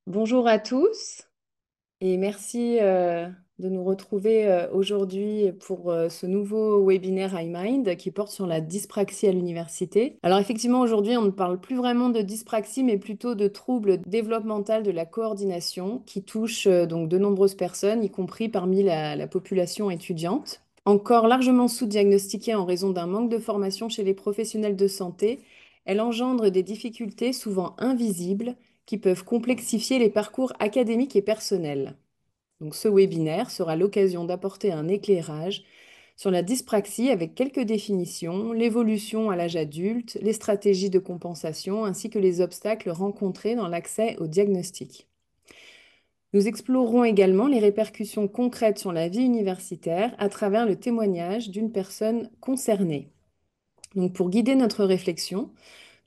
Bonjour à tous et merci de nous retrouver aujourd'hui pour ce nouveau webinaire iMind qui porte sur la dyspraxie à l'université. Alors effectivement, aujourd'hui, on ne parle plus vraiment de dyspraxie, mais plutôt de troubles développementaux de la coordination qui touchent donc de nombreuses personnes, y compris parmi la population étudiante. Encore largement sous-diagnostiquée en raison d'un manque de formation chez les professionnels de santé, elle engendre des difficultés souvent invisibles qui peuvent complexifier les parcours académiques et personnels. Donc, ce webinaire sera l'occasion d'apporter un éclairage sur la dyspraxie avec quelques définitions, l'évolution à l'âge adulte, les stratégies de compensation ainsi que les obstacles rencontrés dans l'accès au diagnostic. Nous explorerons également les répercussions concrètes sur la vie universitaire à travers le témoignage d'une personne concernée. Donc, pour guider notre réflexion,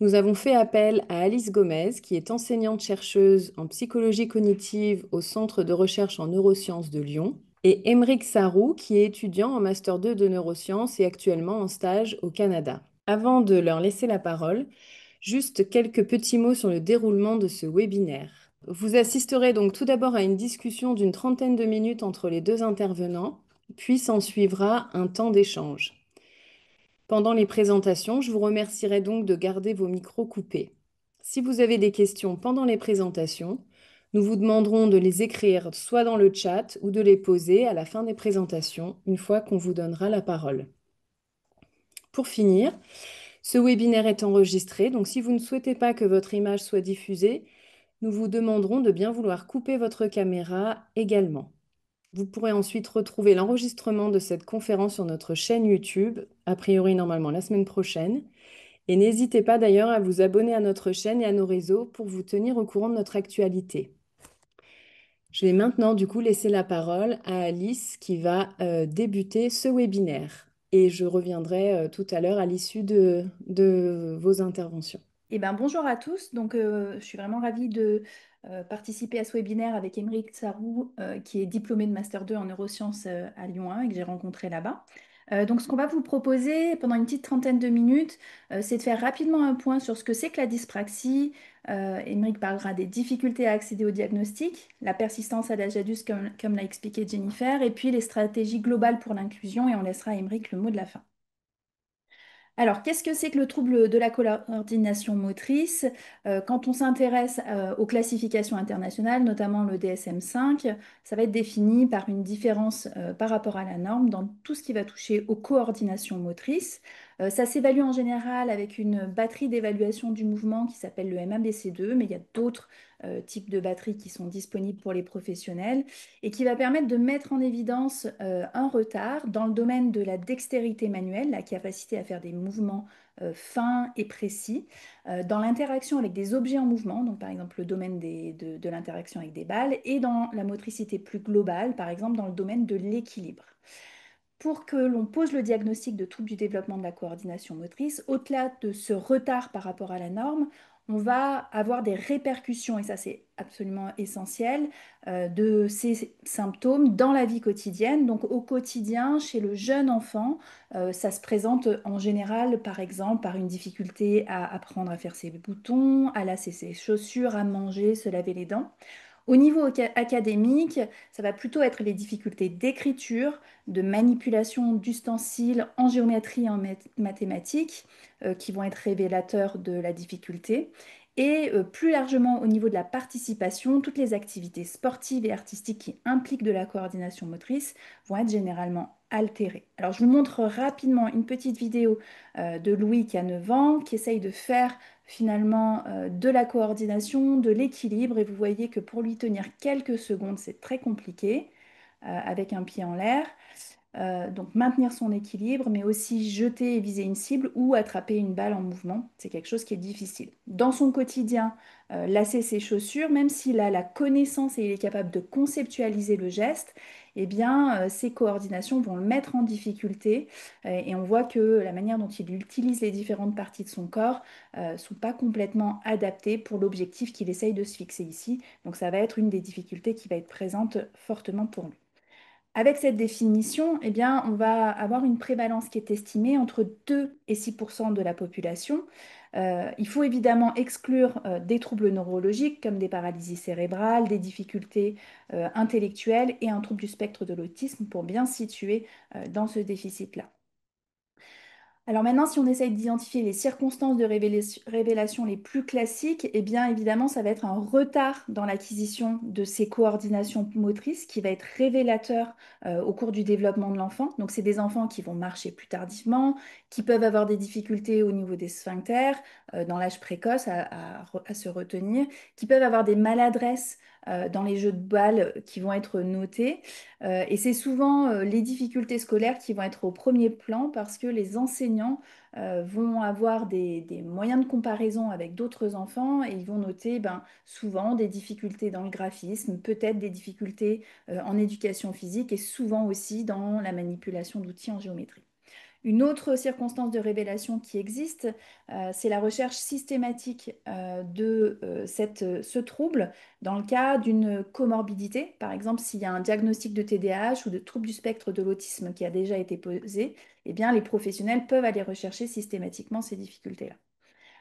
nous avons fait appel à Alice Gomez, qui est enseignante-chercheuse en psychologie cognitive au Centre de recherche en neurosciences de Lyon, et Émeric Sarrou, qui est étudiant en Master 2 de neurosciences et actuellement en stage au Canada. Avant de leur laisser la parole, juste quelques petits mots sur le déroulement de ce webinaire. Vous assisterez donc tout d'abord à une discussion d'une trentaine de minutes entre les deux intervenants, puis s'en suivra un temps d'échange. Pendant les présentations, je vous remercierai donc de garder vos micros coupés. Si vous avez des questions pendant les présentations, nous vous demanderons de les écrire soit dans le chat ou de les poser à la fin des présentations, une fois qu'on vous donnera la parole. Pour finir, ce webinaire est enregistré, donc si vous ne souhaitez pas que votre image soit diffusée, nous vous demanderons de bien vouloir couper votre caméra également. Vous pourrez ensuite retrouver l'enregistrement de cette conférence sur notre chaîne YouTube, a priori normalement la semaine prochaine. Et n'hésitez pas d'ailleurs à vous abonner à notre chaîne et à nos réseaux pour vous tenir au courant de notre actualité. Je vais maintenant du coup laisser la parole à Alice qui va débuter ce webinaire. Et je reviendrai tout à l'heure à l'issue de vos interventions. Eh ben, bonjour à tous. Je suis vraiment ravie de participer à ce webinaire avec Émeric Sarrou, qui est diplômé de Master 2 en neurosciences à Lyon 1 et que j'ai rencontré là-bas. Ce qu'on va vous proposer pendant une petite trentaine de minutes, c'est de faire rapidement un point sur ce que c'est que la dyspraxie. Émeric parlera des difficultés à accéder au diagnostic, la persistance à l'âge adulte, comme l'a expliqué Jennifer, et puis les stratégies globales pour l'inclusion, et on laissera à Émeric le mot de la fin. Alors, qu'est-ce que c'est que le trouble de la coordination motrice? Quand on s'intéresse aux classifications internationales, notamment le DSM-5, ça va être défini par une différence par rapport à la norme dans tout ce qui va toucher aux coordinations motrices. Ça s'évalue en général avec une batterie d'évaluation du mouvement qui s'appelle le MABC2, mais il y a d'autres types de batteries qui sont disponibles pour les professionnels et qui va permettre de mettre en évidence un retard dans le domaine de la dextérité manuelle, la capacité à faire des mouvements fins et précis, dans l'interaction avec des objets en mouvement, donc par exemple le domaine de l'interaction avec des balles, et dans la motricité plus globale, par exemple dans le domaine de l'équilibre. Pour que l'on pose le diagnostic de trouble du développement de la coordination motrice, au-delà de ce retard par rapport à la norme, on va avoir des répercussions, et ça c'est absolument essentiel, de ces symptômes dans la vie quotidienne. Donc au quotidien, chez le jeune enfant, ça se présente en général, par exemple, par une difficulté à apprendre à faire ses boutons, à lasser ses chaussures, à manger, se laver les dents. Au niveau académique, ça va plutôt être les difficultés d'écriture, de manipulation d'ustensiles en géométrie et en mathématiques qui vont être révélateurs de la difficulté. Et plus largement au niveau de la participation, toutes les activités sportives et artistiques qui impliquent de la coordination motrice vont être généralement altérées. Alors je vous montre rapidement une petite vidéo de Louis qui a 9 ans, qui essaye de faire finalement de la coordination, de l'équilibre, et vous voyez que pour lui tenir quelques secondes, c'est très compliqué avec un pied en l'air. Donc maintenir son équilibre, mais aussi jeter et viser une cible ou attraper une balle en mouvement, c'est quelque chose qui est difficile. Dans son quotidien, lasser ses chaussures, même s'il a la connaissance et il est capable de conceptualiser le geste, eh bien, ses coordinations vont le mettre en difficulté et on voit que la manière dont il utilise les différentes parties de son corps ne sont pas complètement adaptées pour l'objectif qu'il essaye de se fixer ici. Donc ça va être une des difficultés qui va être présente fortement pour lui. Avec cette définition, eh bien, on va avoir une prévalence qui est estimée entre 2 et 6% de la population. Il faut évidemment exclure des troubles neurologiques comme des paralysies cérébrales, des difficultés intellectuelles et un trouble du spectre de l'autisme pour bien situer dans ce déficit-là. Alors maintenant, si on essaye d'identifier les circonstances de révélation les plus classiques, eh bien évidemment, ça va être un retard dans l'acquisition de ces coordinations motrices qui va être révélateur au cours du développement de l'enfant. Donc c'est des enfants qui vont marcher plus tardivement, qui peuvent avoir des difficultés au niveau des sphincters dans l'âge précoce à se retenir, qui peuvent avoir des maladresses dans les jeux de balles qui vont être notés. Et c'est souvent les difficultés scolaires qui vont être au premier plan parce que les enseignants vont avoir des moyens de comparaison avec d'autres enfants et ils vont noter ben, souvent des difficultés dans le graphisme, peut-être des difficultés en éducation physique et souvent aussi dans la manipulation d'outils en géométrie. Une autre circonstance de révélation qui existe, c'est la recherche systématique de ce trouble dans le cas d'une comorbidité. Par exemple, s'il y a un diagnostic de TDAH ou de trouble du spectre de l'autisme qui a déjà été posé, eh bien, les professionnels peuvent aller rechercher systématiquement ces difficultés-là.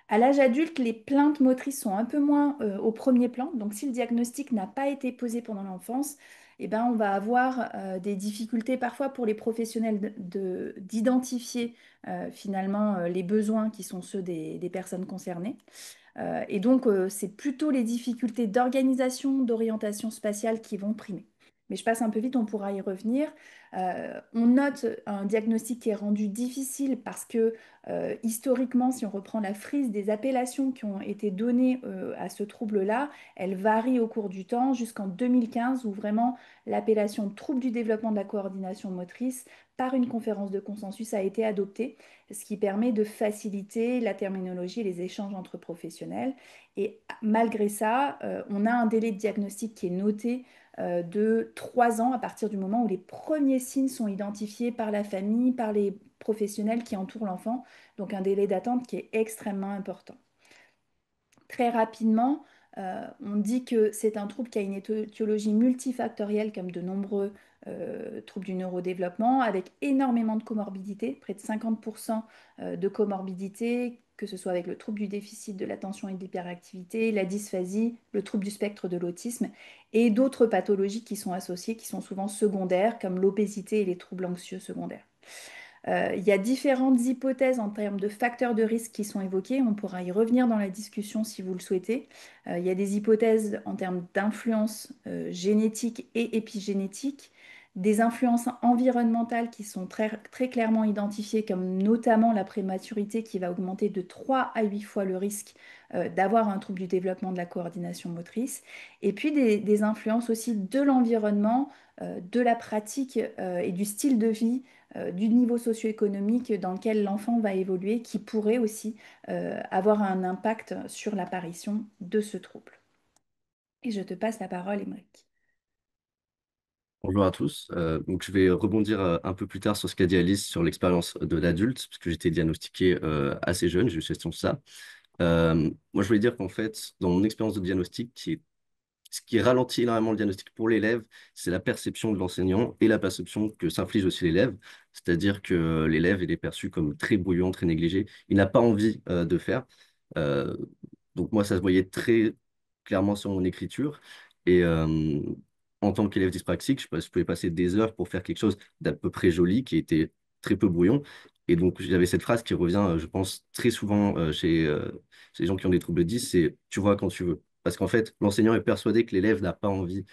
À l'âge adulte, les plaintes motrices sont un peu moins au premier plan. Donc, si le diagnostic n'a pas été posé pendant l'enfance, eh ben, on va avoir des difficultés parfois pour les professionnels d'identifier finalement les besoins qui sont ceux des personnes concernées. Et donc, c'est plutôt les difficultés d'organisation, d'orientation spatiale qui vont primer. Mais je passe un peu vite, on pourra y revenir. On note un diagnostic qui est rendu difficile parce que historiquement, si on reprend la frise des appellations qui ont été données à ce trouble-là, elle varie au cours du temps jusqu'en 2015 où vraiment l'appellation trouble du développement de la coordination motrice par une conférence de consensus a été adoptée, ce qui permet de faciliter la terminologie et les échanges entre professionnels. Et malgré ça, on a un délai de diagnostic qui est noté de 3 ans à partir du moment où les premiers signes sont identifiés par la famille, par les professionnels qui entourent l'enfant. Donc un délai d'attente qui est extrêmement important. Très rapidement, on dit que c'est un trouble qui a une étiologie multifactorielle comme de nombreux troubles du neurodéveloppement, avec énormément de comorbidités, près de 50% de comorbidités, que ce soit avec le trouble du déficit de l'attention et de l'hyperactivité, la dysphasie, le trouble du spectre de l'autisme, et d'autres pathologies qui sont associées, qui sont souvent secondaires, comme l'obésité et les troubles anxieux secondaires. Il y a différentes hypothèses en termes de facteurs de risque qui sont évoqués. On pourra y revenir dans la discussion si vous le souhaitez. Il y a des hypothèses en termes d'influence génétique et épigénétique, des influences environnementales qui sont très, très clairement identifiées, comme notamment la prématurité qui va augmenter de 3 à 8 fois le risque d'avoir un trouble du développement de la coordination motrice. Et puis des influences aussi de l'environnement, de la pratique et du style de vie du niveau socio-économique dans lequel l'enfant va évoluer, qui pourrait aussi avoir un impact sur l'apparition de ce trouble. Et je te passe la parole, Émeric. Bonjour à tous. Donc, je vais rebondir un peu plus tard sur ce qu'a dit Alice sur l'expérience de l'adulte, parce que j'étais diagnostiqué assez jeune, j'ai eu cette chance-là. Moi, je voulais dire qu'en fait, dans mon expérience de diagnostic, ce qui ralentit énormément le diagnostic pour l'élève, c'est la perception de l'enseignant et la perception que s'inflige aussi l'élève. C'est-à-dire que l'élève, il est perçu comme très brouillon, très négligé. Il n'a pas envie de faire. Euh, donc moi, ça se voyait très clairement sur mon écriture. Et en tant qu'élève dyspraxique, je pouvais passer des heures pour faire quelque chose d'à peu près joli, qui était très peu brouillon. Et donc, j'avais cette phrase qui revient, je pense, très souvent chez les gens qui ont des troubles 10, c'est «tu vois quand tu veux». Parce qu'en fait, l'enseignant est persuadé que l'élève n'a pas envie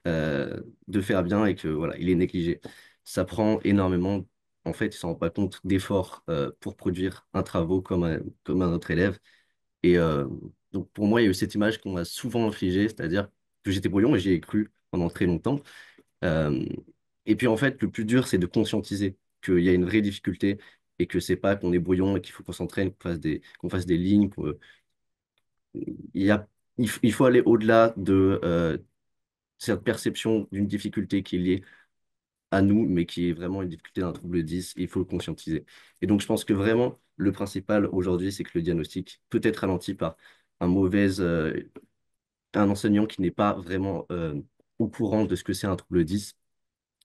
euh, de faire bien et que voilà, il est négligé. Ça prend énormément, en fait, il ne s'en rend pas compte d'efforts pour produire un travail comme un autre élève. Et donc, pour moi, il y a eu cette image qu'on m'a souvent infligée, c'est-à-dire que j'étais brouillon et j'y ai cru pendant très longtemps. Euh, et puis, en fait, le plus dur, c'est de conscientiser qu'il y a une vraie difficulté et que c'est pas qu'on est brouillon et qu'il faut qu'on s'entraîne, qu'on fasse des lignes. Il y a, il faut aller au-delà de cette perception d'une difficulté qui est liée à nous, mais qui est vraiment une difficulté d'un trouble 10, il faut le conscientiser. Et donc, je pense que vraiment, le principal aujourd'hui, c'est que le diagnostic peut être ralenti par un enseignant qui n'est pas vraiment au courant de ce que c'est un trouble 10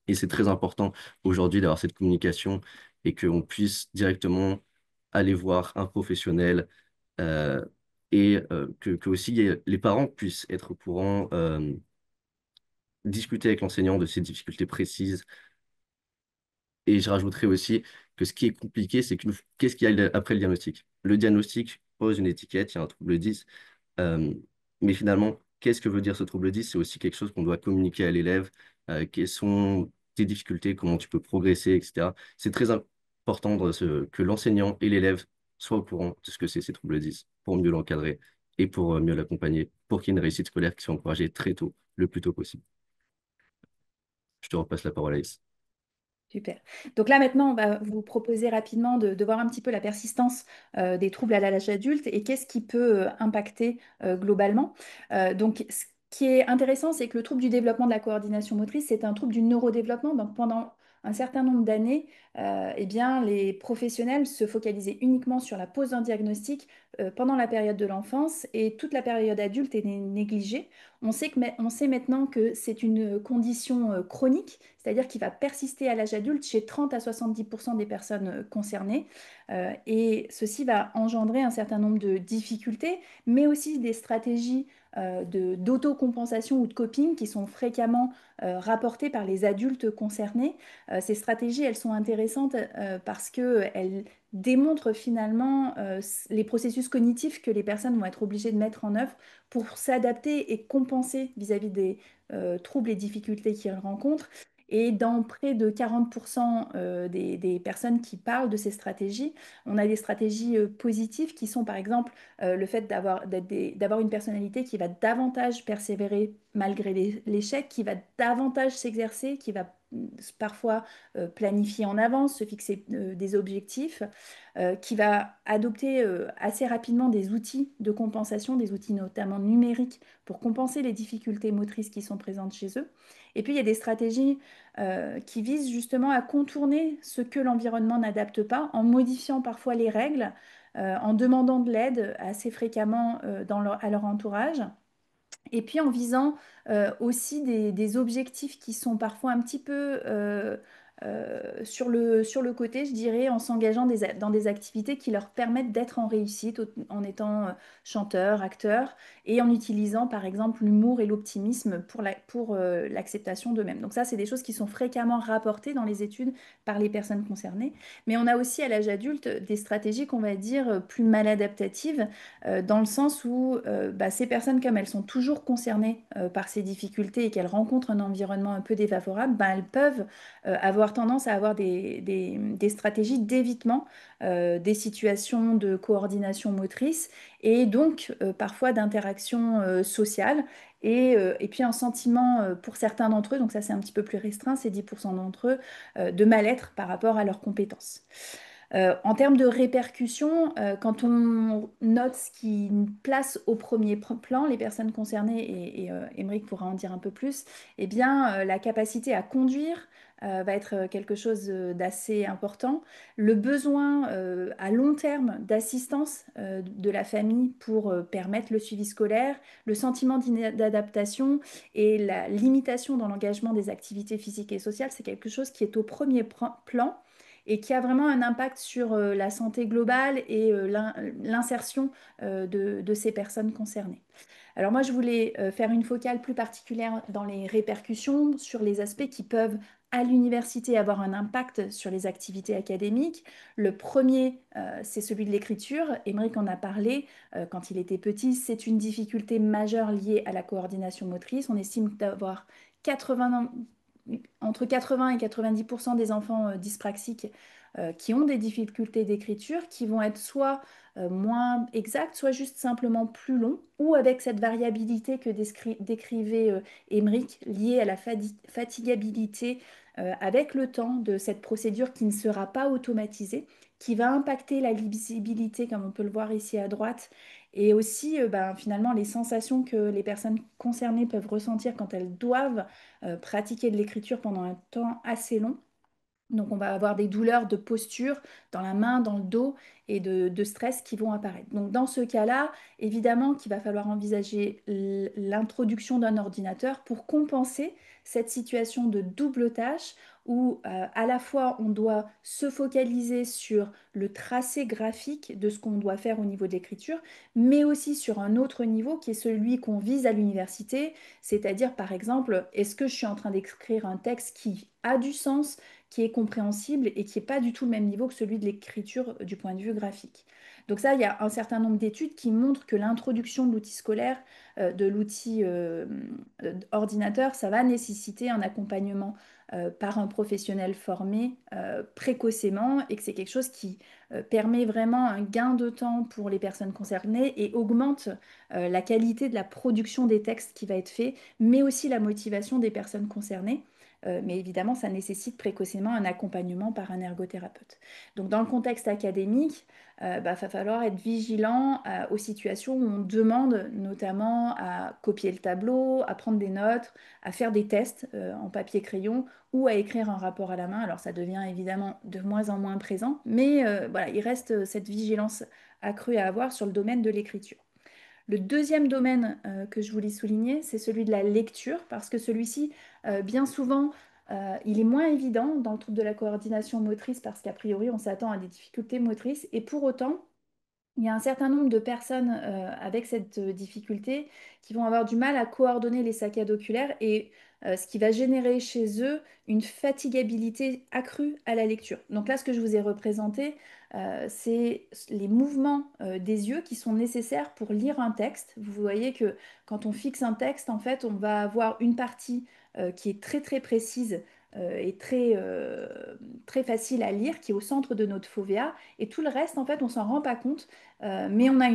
Et c'est très important aujourd'hui d'avoir cette communication et qu'on puisse directement aller voir un professionnel euh, et que aussi les parents puissent être au courant, discuter avec l'enseignant de ces difficultés précises. Et je rajouterais aussi que ce qui est compliqué, c'est que qu'est-ce qu'il y a après le diagnostic? Le diagnostic pose une étiquette, il y a un trouble 10, mais finalement, qu'est-ce que veut dire ce trouble 10? C'est aussi quelque chose qu'on doit communiquer à l'élève, quelles sont tes difficultés, comment tu peux progresser, etc. C'est très important que l'enseignant et l'élève soient au courant de ce que c'est ces troubles 10 pour mieux l'encadrer et pour mieux l'accompagner, pour qu'il y ait une réussite scolaire qui soit encouragée très tôt, le plus tôt possible. Je te repasse la parole, Alice. Super. Donc là, maintenant, on va vous proposer rapidement de voir un petit peu la persistance des troubles à l'âge adulte et qu'est-ce qui peut impacter globalement. Donc, ce qui est intéressant, c'est que le trouble du développement de la coordination motrice, c'est un trouble du neurodéveloppement. Donc, pendant un certain nombre d'années, eh bien, les professionnels se focalisaient uniquement sur la pose d'un diagnostic pendant la période de l'enfance et toute la période adulte est négligée. On sait maintenant que c'est une condition chronique, c'est-à-dire qui va persister à l'âge adulte chez 30 à 70% des personnes concernées. Et ceci va engendrer un certain nombre de difficultés, mais aussi des stratégies d'autocompensation ou de coping qui sont fréquemment rapportées par les adultes concernés. Ces stratégies, elles sont intéressantes parce qu'elles démontrent finalement les processus cognitifs que les personnes vont être obligées de mettre en œuvre pour s'adapter et compenser vis-à-vis des troubles et difficultés qu'ils rencontrent. Et dans près de 40% des personnes qui parlent de ces stratégies, on a des stratégies positives qui sont par exemple le fait d'avoir une personnalité qui va davantage persévérer malgré l'échec, qui va davantage s'exercer, qui va parfois planifier en avance, se fixer des objectifs, qui va adopter assez rapidement des outils de compensation, des outils notamment numériques pour compenser les difficultés motrices qui sont présentes chez eux. Et puis il y a des stratégies qui visent justement à contourner ce que l'environnement n'adapte pas en modifiant parfois les règles, en demandant de l'aide assez fréquemment à leur entourage. Et puis en visant aussi des objectifs qui sont parfois un petit peu sur le côté, je dirais, en s'engageant dans des activités qui leur permettent d'être en réussite, en étant chanteur, acteur, et en utilisant par exemple l'humour et l'optimisme pour l'acceptation d'eux-mêmes. Donc ça, c'est des choses qui sont fréquemment rapportées dans les études par les personnes concernées. Mais on a aussi à l'âge adulte des stratégies qu'on va dire plus maladaptatives dans le sens où bah, ces personnes, comme elles sont toujours concernées par ces difficultés et qu'elles rencontrent un environnement un peu défavorable, bah, elles peuvent avoir tendance à avoir des stratégies d'évitement des situations de coordination motrice et donc parfois d'interaction sociale. Et puis un sentiment pour certains d'entre eux, donc ça c'est un petit peu plus restreint, c'est 10% d'entre eux, de mal-être par rapport à leurs compétences. En termes de répercussions, quand on note ce qui place au premier plan les personnes concernées, et Émeric pourra en dire un peu plus, eh bien, la capacité à conduire va être quelque chose d'assez important. Le besoin à long terme d'assistance de la famille pour permettre le suivi scolaire, le sentiment d'adaptation et la limitation dans l'engagement des activités physiques et sociales, c'est quelque chose qui est au premier plan et qui a vraiment un impact sur la santé globale et l'insertion de ces personnes concernées. Alors moi, je voulais faire une focale plus particulière dans les répercussions sur les aspects qui peuvent à l'université avoir un impact sur les activités académiques. Le premier, c'est celui de l'écriture. Émeric en a parlé quand il était petit. C'est une difficulté majeure liée à la coordination motrice. On estime d'avoir 80, entre 80 et 90% des enfants dyspraxiques qui ont des difficultés d'écriture, qui vont être soit moins exacts, soit juste simplement plus longs, ou avec cette variabilité que décrivait Émeric, liée à la fatigabilité avec le temps de cette procédure qui ne sera pas automatisée, qui va impacter la lisibilité, comme on peut le voir ici à droite, et aussi ben, finalement les sensations que les personnes concernées peuvent ressentir quand elles doivent pratiquer de l'écriture pendant un temps assez long. Donc, on va avoir des douleurs de posture dans la main, dans le dos et de stress qui vont apparaître. Donc, dans ce cas-là, évidemment qu'il va falloir envisager l'introduction d'un ordinateur pour compenser cette situation de double tâche où à la fois on doit se focaliser sur le tracé graphique de ce qu'on doit faire au niveau de l'écriture, mais aussi sur un autre niveau qui est celui qu'on vise à l'université, c'est-à-dire par exemple, est-ce que je suis en train d'écrire un texte qui a du sens, qui est compréhensible et qui n'est pas du tout le même niveau que celui de l'écriture du point de vue graphique. Donc ça, il y a un certain nombre d'études qui montrent que l'introduction de l'outil scolaire, de l'outil ordinateur, ça va nécessiter un accompagnement par un professionnel formé précocement et que c'est quelque chose qui permet vraiment un gain de temps pour les personnes concernées et augmente la qualité de la production des textes qui va être fait, mais aussi la motivation des personnes concernées. Mais évidemment, ça nécessite précocement un accompagnement par un ergothérapeute. Donc, dans le contexte académique, va falloir être vigilant aux situations où on demande notamment à copier le tableau, à prendre des notes, à faire des tests en papier-crayon ou à écrire un rapport à la main. Alors, ça devient évidemment de moins en moins présent, mais voilà, il reste cette vigilance accrue à avoir sur le domaine de l'écriture. Le deuxième domaine que je voulais souligner, c'est celui de la lecture, parce que celui-ci, bien souvent, il est moins évident dans le trouble de la coordination motrice, parce qu'a priori, on s'attend à des difficultés motrices, et pour autant, il y a un certain nombre de personnes avec cette difficulté qui vont avoir du mal à coordonner les saccades oculaires et ce qui va générer chez eux une fatigabilité accrue à la lecture. Donc là, ce que je vous ai représenté, c'est les mouvements des yeux qui sont nécessaires pour lire un texte. Vous voyez que quand on fixe un texte, en fait, on va avoir une partie qui est très très précise et très facile à lire, qui est au centre de notre fovea, et tout le reste, en fait, on s'en rend pas compte mais on a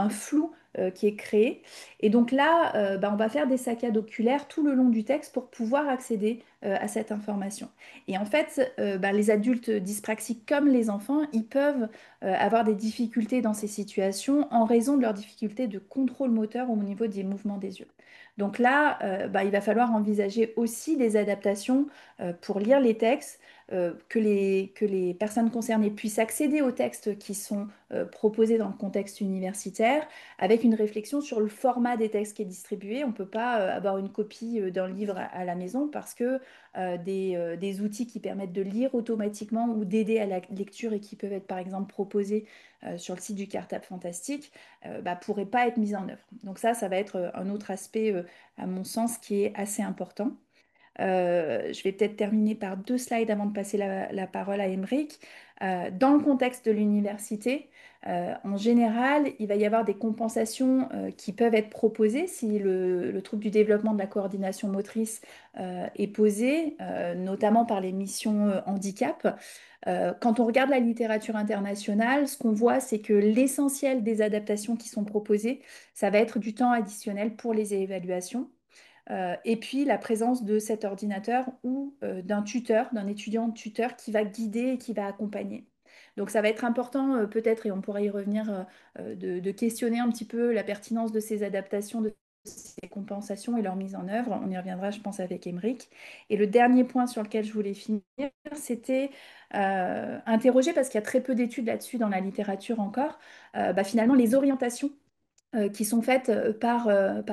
un flou qui est créé. Et donc là, bah, on va faire des saccades oculaires tout le long du texte pour pouvoir accéder à cette information. Et en fait, bah, les adultes dyspraxiques comme les enfants, ils peuvent avoir des difficultés dans ces situations en raison de leurs difficultés de contrôle moteur au niveau des mouvements des yeux. Donc là, bah, il va falloir envisager aussi des adaptations pour lire les textes, que les personnes concernées puissent accéder aux textes qui sont proposés dans le contexte universitaire, avec une réflexion sur le format des textes qui est distribué. On ne peut pas avoir une copie d'un livre à la maison parce que des outils qui permettent de lire automatiquement ou d'aider à la lecture et qui peuvent être par exemple proposés sur le site du Cartable Fantastique, bah, pourraient pas être mis en œuvre. Donc ça va être un autre aspect, à mon sens, qui est assez important. Je vais peut-être terminer par deux slides avant de passer la parole à Émeric. Dans le contexte de l'université, en général, il va y avoir des compensations qui peuvent être proposées si le trouble du développement de la coordination motrice est posé, notamment par les missions handicap. Quand on regarde la littérature internationale, ce qu'on voit, c'est que l'essentiel des adaptations qui sont proposées, ça va être du temps additionnel pour les évaluations. Et puis la présence de cet ordinateur ou d'un tuteur, d'un étudiant tuteur qui va guider et qui va accompagner. Donc ça va être important peut-être, et on pourra y revenir, de questionner un petit peu la pertinence de ces adaptations, de ces compensations et leur mise en œuvre. On y reviendra, je pense, avec Émeric. Et le dernier point sur lequel je voulais finir, c'était interroger, parce qu'il y a très peu d'études là-dessus dans la littérature encore, bah, finalement les orientations qui sont faites par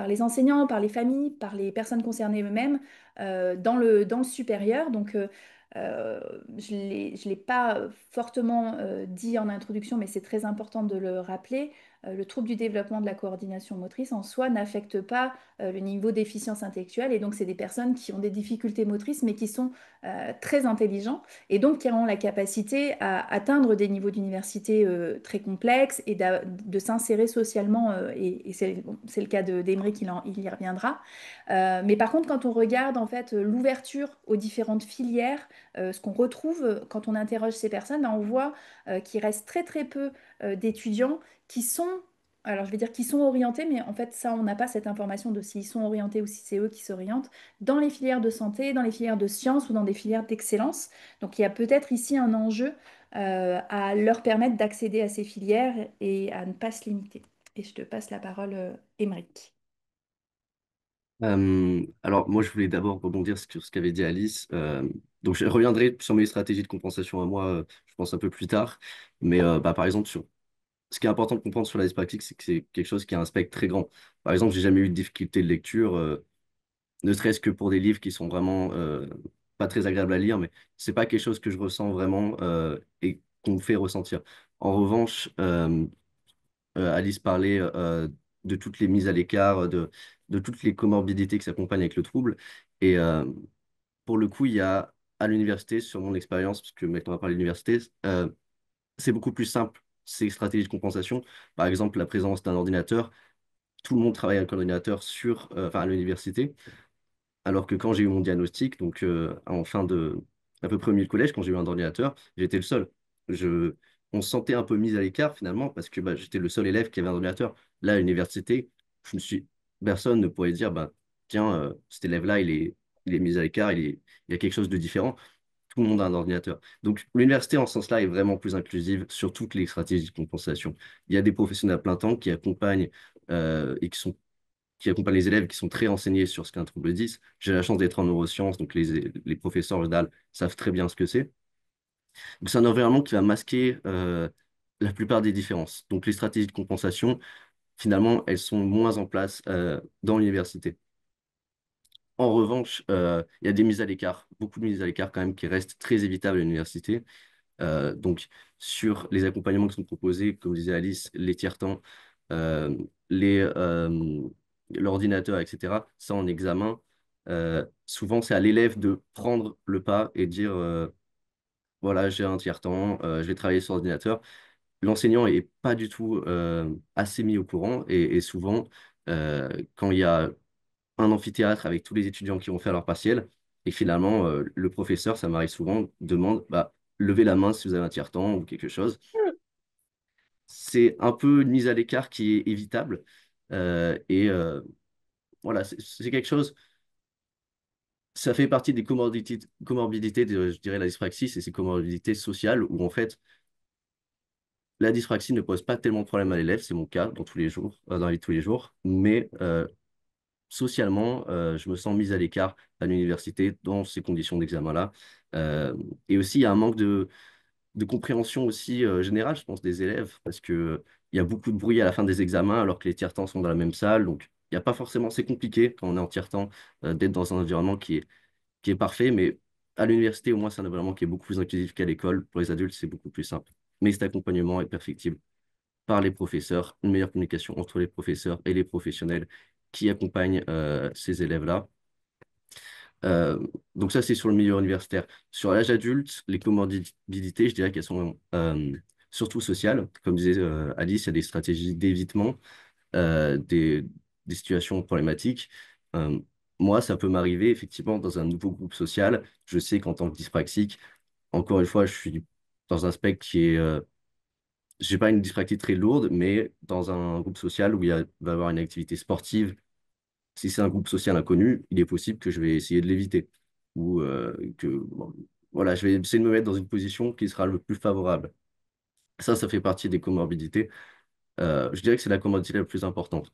les enseignants, par les familles, par les personnes concernées eux-mêmes dans le supérieur. Donc, je l'ai pas fortement dit en introduction, mais c'est très important de le rappeler. Le trouble du développement de la coordination motrice en soi n'affecte pas le niveau d'efficience intellectuelle. Et donc, c'est des personnes qui ont des difficultés motrices, mais qui sont très intelligents et donc qui auront la capacité à atteindre des niveaux d'université très complexes et de s'insérer socialement, et c'est bon, c'est le cas d'Emery, il y reviendra. Mais par contre, quand on regarde en fait l'ouverture aux différentes filières, ce qu'on retrouve quand on interroge ces personnes, ben, on voit qu'il reste très très peu d'étudiants qui sont, alors je vais dire qui sont orientés, mais en fait ça on n'a pas cette information de s'ils sont orientés ou si c'est eux qui s'orientent dans les filières de santé, dans les filières de sciences ou dans des filières d'excellence. Donc il y a peut-être ici un enjeu à leur permettre d'accéder à ces filières et à ne pas se limiter. Et je te passe la parole, Émeric. Alors, moi, je voulais d'abord rebondir sur ce qu'avait dit Alice. Donc, je reviendrai sur mes stratégies de compensation à moi, je pense, un peu plus tard. Mais bah, par exemple, ce qui est important de comprendre sur la dyspraxique, c'est que c'est quelque chose qui a un spectre très grand. Par exemple, j'ai jamais eu de difficulté de lecture, ne serait-ce que pour des livres qui sont vraiment pas très agréables à lire, mais c'est pas quelque chose que je ressens vraiment et qu'on me fait ressentir. En revanche, Alice parlait de toutes les mises à l'écart, de toutes les comorbidités qui s'accompagnent avec le trouble. Et pour le coup, il y a à l'université, sur mon expérience, parce que maintenant on va parler de l'université, c'est beaucoup plus simple, ces stratégies de compensation. Par exemple, la présence d'un ordinateur. Tout le monde travaille avec un ordinateur enfin, à l'université. Alors que quand j'ai eu mon diagnostic, donc en fin de à peu près au milieu de collège, quand j'ai eu un ordinateur, j'étais le seul. Je, on se sentait un peu mis à l'écart finalement parce que bah, j'étais le seul élève qui avait un ordinateur. Là, à l'université, personne ne pourrait dire, bah, tiens, cet élève-là, il est mis à l'écart, il y a quelque chose de différent. Tout le monde a un ordinateur. Donc, l'université, en ce sens-là, est vraiment plus inclusive sur toutes les stratégies de compensation. Il y a des professionnels à plein temps qui accompagnent et qui accompagnent les élèves qui sont très renseignés sur ce qu'est un trouble 10. J'ai la chance d'être en neurosciences, donc les professeurs en général savent très bien ce que c'est. Donc c'est un environnement qui va masquer la plupart des différences. Donc les stratégies de compensation, finalement, elles sont moins en place dans l'université. En revanche, il y a des mises à l'écart, beaucoup de mises à l'écart quand même qui restent très évitables à l'université. Donc, sur les accompagnements qui sont proposés, comme disait Alice, les tiers-temps, euh, l'ordinateur, etc., ça en examen, souvent c'est à l'élève de prendre le pas et dire voilà, j'ai un tiers-temps, je vais travailler sur ordinateur. L'enseignant est pas du tout assez mis au courant et souvent, quand il y a un amphithéâtre avec tous les étudiants qui vont faire leur partiel. Et finalement, le professeur, ça m'arrive souvent, demande, bah, levez la main si vous avez un tiers-temps ou quelque chose. C'est un peu une mise à l'écart qui est évitable. Et voilà, c'est quelque chose, ça fait partie des comorbidités de, je dirais, la dyspraxie, c'est ces comorbidités sociales où en fait, la dyspraxie ne pose pas tellement de problème à l'élève, c'est mon cas dans tous les jours, dans la vie de tous les jours, mais socialement, je me sens mise à l'écart à l'université dans ces conditions d'examen-là. Euh, et aussi, il y a un manque de compréhension aussi générale, je pense, des élèves, parce que il y a beaucoup de bruit à la fin des examens, alors que les tiers-temps sont dans la même salle. Donc, il n'y a pas forcément, c'est compliqué quand on est en tiers-temps d'être dans un environnement qui est parfait, mais à l'université, au moins, c'est un environnement qui est beaucoup plus inclusif qu'à l'école. Pour les adultes, c'est beaucoup plus simple. Mais cet accompagnement est perfectible par les professeurs, une meilleure communication entre les professeurs et les professionnels qui accompagnent ces élèves-là. Euh, donc ça, c'est sur le milieu universitaire. Sur l'âge adulte, les comorbidités, je dirais qu'elles sont surtout sociales. Comme disait Alice, il y a des stratégies d'évitement euh, des, des situations problématiques. Euh, Moi, ça peut m'arriver effectivement dans un nouveau groupe social. Je sais qu'en tant que dyspraxique, encore une fois, je suis dans un spectre qui est j'ai pas une dyspraxie très lourde, mais dans un groupe social où va y avoir une activité sportive, si c'est un groupe social inconnu, il est possible que je vais essayer de l'éviter. Ou bon, voilà, je vais essayer de me mettre dans une position qui sera le plus favorable. Ça fait partie des comorbidités. Je dirais que c'est la comorbidité la plus importante.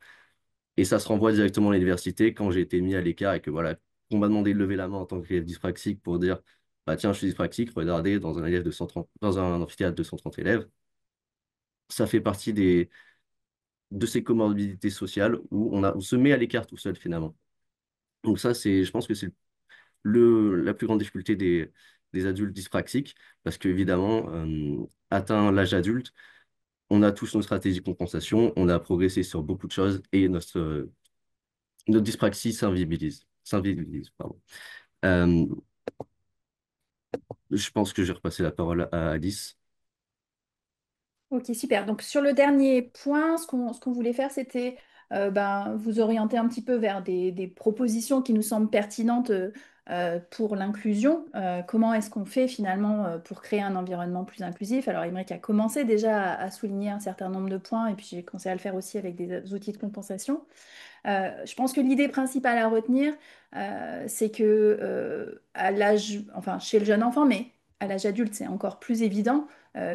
Et ça se renvoie directement à l'université quand j'ai été mis à l'écart et que voilà, on m'a demandé de lever la main en tant qu'élève dyspraxique pour dire, bah tiens, je suis dyspraxique, regardez, dans un élève de 130, dans un amphithéâtre de 130 élèves, ça fait partie de ces comorbidités sociales où on se met à l'écart tout seul finalement. Donc ça, je pense que c'est la plus grande difficulté des adultes dyspraxiques parce qu'évidemment, atteint l'âge adulte, on a tous nos stratégies de compensation, on a progressé sur beaucoup de choses et notre dyspraxie s'invisibilise, pardon. Euh, je pense que je vais repasser la parole à Alice. Ok, super. Donc sur le dernier point, ce qu'on voulait faire, c'était vous orienter un petit peu vers des propositions qui nous semblent pertinentes pour l'inclusion. Comment est-ce qu'on fait finalement pour créer un environnement plus inclusif? Alors, Émeric a commencé déjà à souligner un certain nombre de points, et puis j'ai commencé à le faire aussi avec des outils de compensation. Je pense que l'idée principale à retenir, c'est que à l'âge, enfin chez le jeune enfant, mais à l'âge adulte, c'est encore plus évident,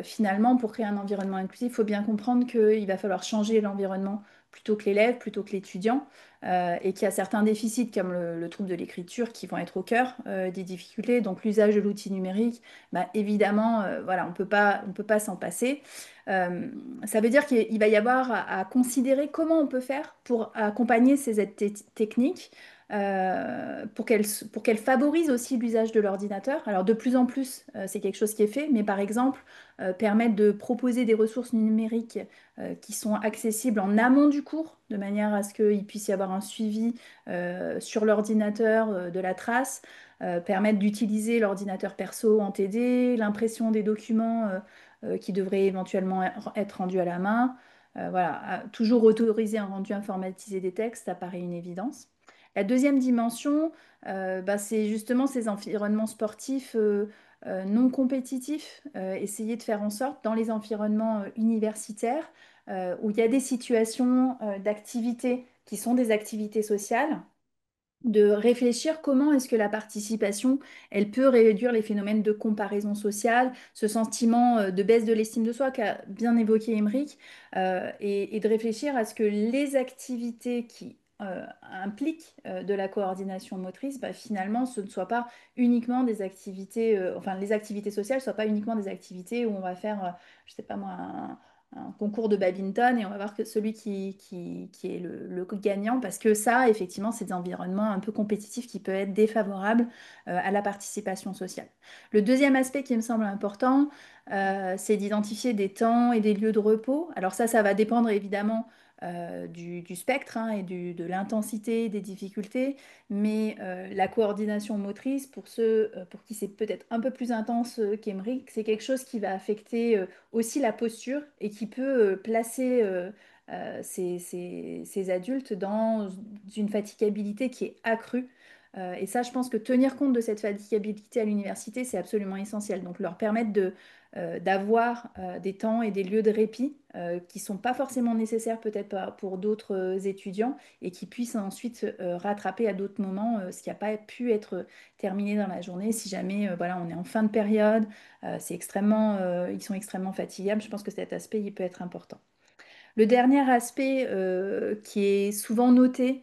Finalement, pour créer un environnement inclusif, il faut bien comprendre qu'il va falloir changer l'environnement plutôt que l'élève, plutôt que l'étudiant, et qu'il y a certains déficits comme le trouble de l'écriture qui vont être au cœur des difficultés. Donc l'usage de l'outil numérique, bah, évidemment, voilà, on peut pas s'en passer. Euh, Ça veut dire qu'il va y avoir à considérer comment on peut faire pour accompagner ces aides techniques pour qu'elles favorisent aussi l'usage de l'ordinateur. Alors de plus en plus, c'est quelque chose qui est fait, mais par exemple, permettre de proposer des ressources numériques qui sont accessibles en amont du cours, de manière à ce qu'il puisse y avoir un suivi sur l'ordinateur de la trace, permettre d'utiliser l'ordinateur perso en TD, l'impression des documents qui devraient éventuellement être rendus à la main. Voilà, toujours autoriser un rendu informatisé des textes, ça paraît une évidence. La deuxième dimension, bah, c'est justement ces environnements sportifs non compétitifs, essayer de faire en sorte, dans les environnements universitaires, où il y a des situations d'activités qui sont des activités sociales, de réfléchir comment est-ce que la participation, elle peut réduire les phénomènes de comparaison sociale, ce sentiment de baisse de l'estime de soi qu'a bien évoqué Émeric, et de réfléchir à ce que les activités qui impliquent de la coordination motrice, bah, finalement, ce ne soit pas uniquement des activités, enfin, les activités sociales ne soient pas uniquement des activités où on va faire, je sais pas moi, un concours de badminton et on va voir que celui qui est le gagnant, parce que ça, effectivement, c'est des environnements un peu compétitifs qui peuvent être défavorables à la participation sociale. Le deuxième aspect qui me semble important, c'est d'identifier des temps et des lieux de repos. Alors ça va dépendre évidemment du spectre hein, et de l'intensité des difficultés, mais la coordination motrice, pour ceux pour qui c'est peut-être un peu plus intense qu'Emeric, c'est quelque chose qui va affecter aussi la posture et qui peut placer ces adultes dans une fatigabilité qui est accrue. Et ça, je pense que tenir compte de cette fatigabilité à l'université, c'est absolument essentiel. Donc, leur permettre d'avoir des temps et des lieux de répit qui ne sont pas forcément nécessaires peut-être pour d'autres étudiants et qui puissent ensuite rattraper à d'autres moments ce qui n'a pas pu être terminé dans la journée. Si jamais voilà, on est en fin de période, ils sont extrêmement fatigables. Je pense que cet aspect, il peut être important. Le dernier aspect qui est souvent noté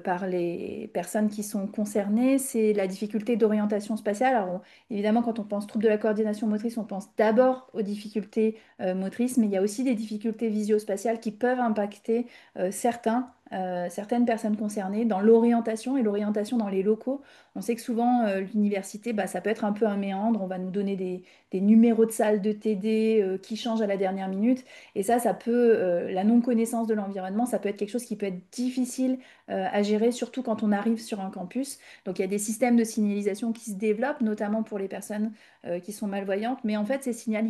par les personnes qui sont concernées, c'est la difficulté d'orientation spatiale. Alors, évidemment, quand on pense trouble de la coordination motrice, on pense d'abord aux difficultés motrices, mais il y a aussi des difficultés visio-spatiales qui peuvent impacter certaines personnes concernées dans l'orientation et l'orientation dans les locaux. On sait que souvent, l'université, bah, ça peut être un peu un méandre. On va nous donner des numéros de salle de TD qui changent à la dernière minute. Et ça peut, la non-connaissance de l'environnement, ça peut être quelque chose qui peut être difficile à gérer, surtout quand on arrive sur un campus. Donc il y a des systèmes de signalisation qui se développent, notamment pour les personnes qui sont malvoyantes. Mais en fait, ces systèmes,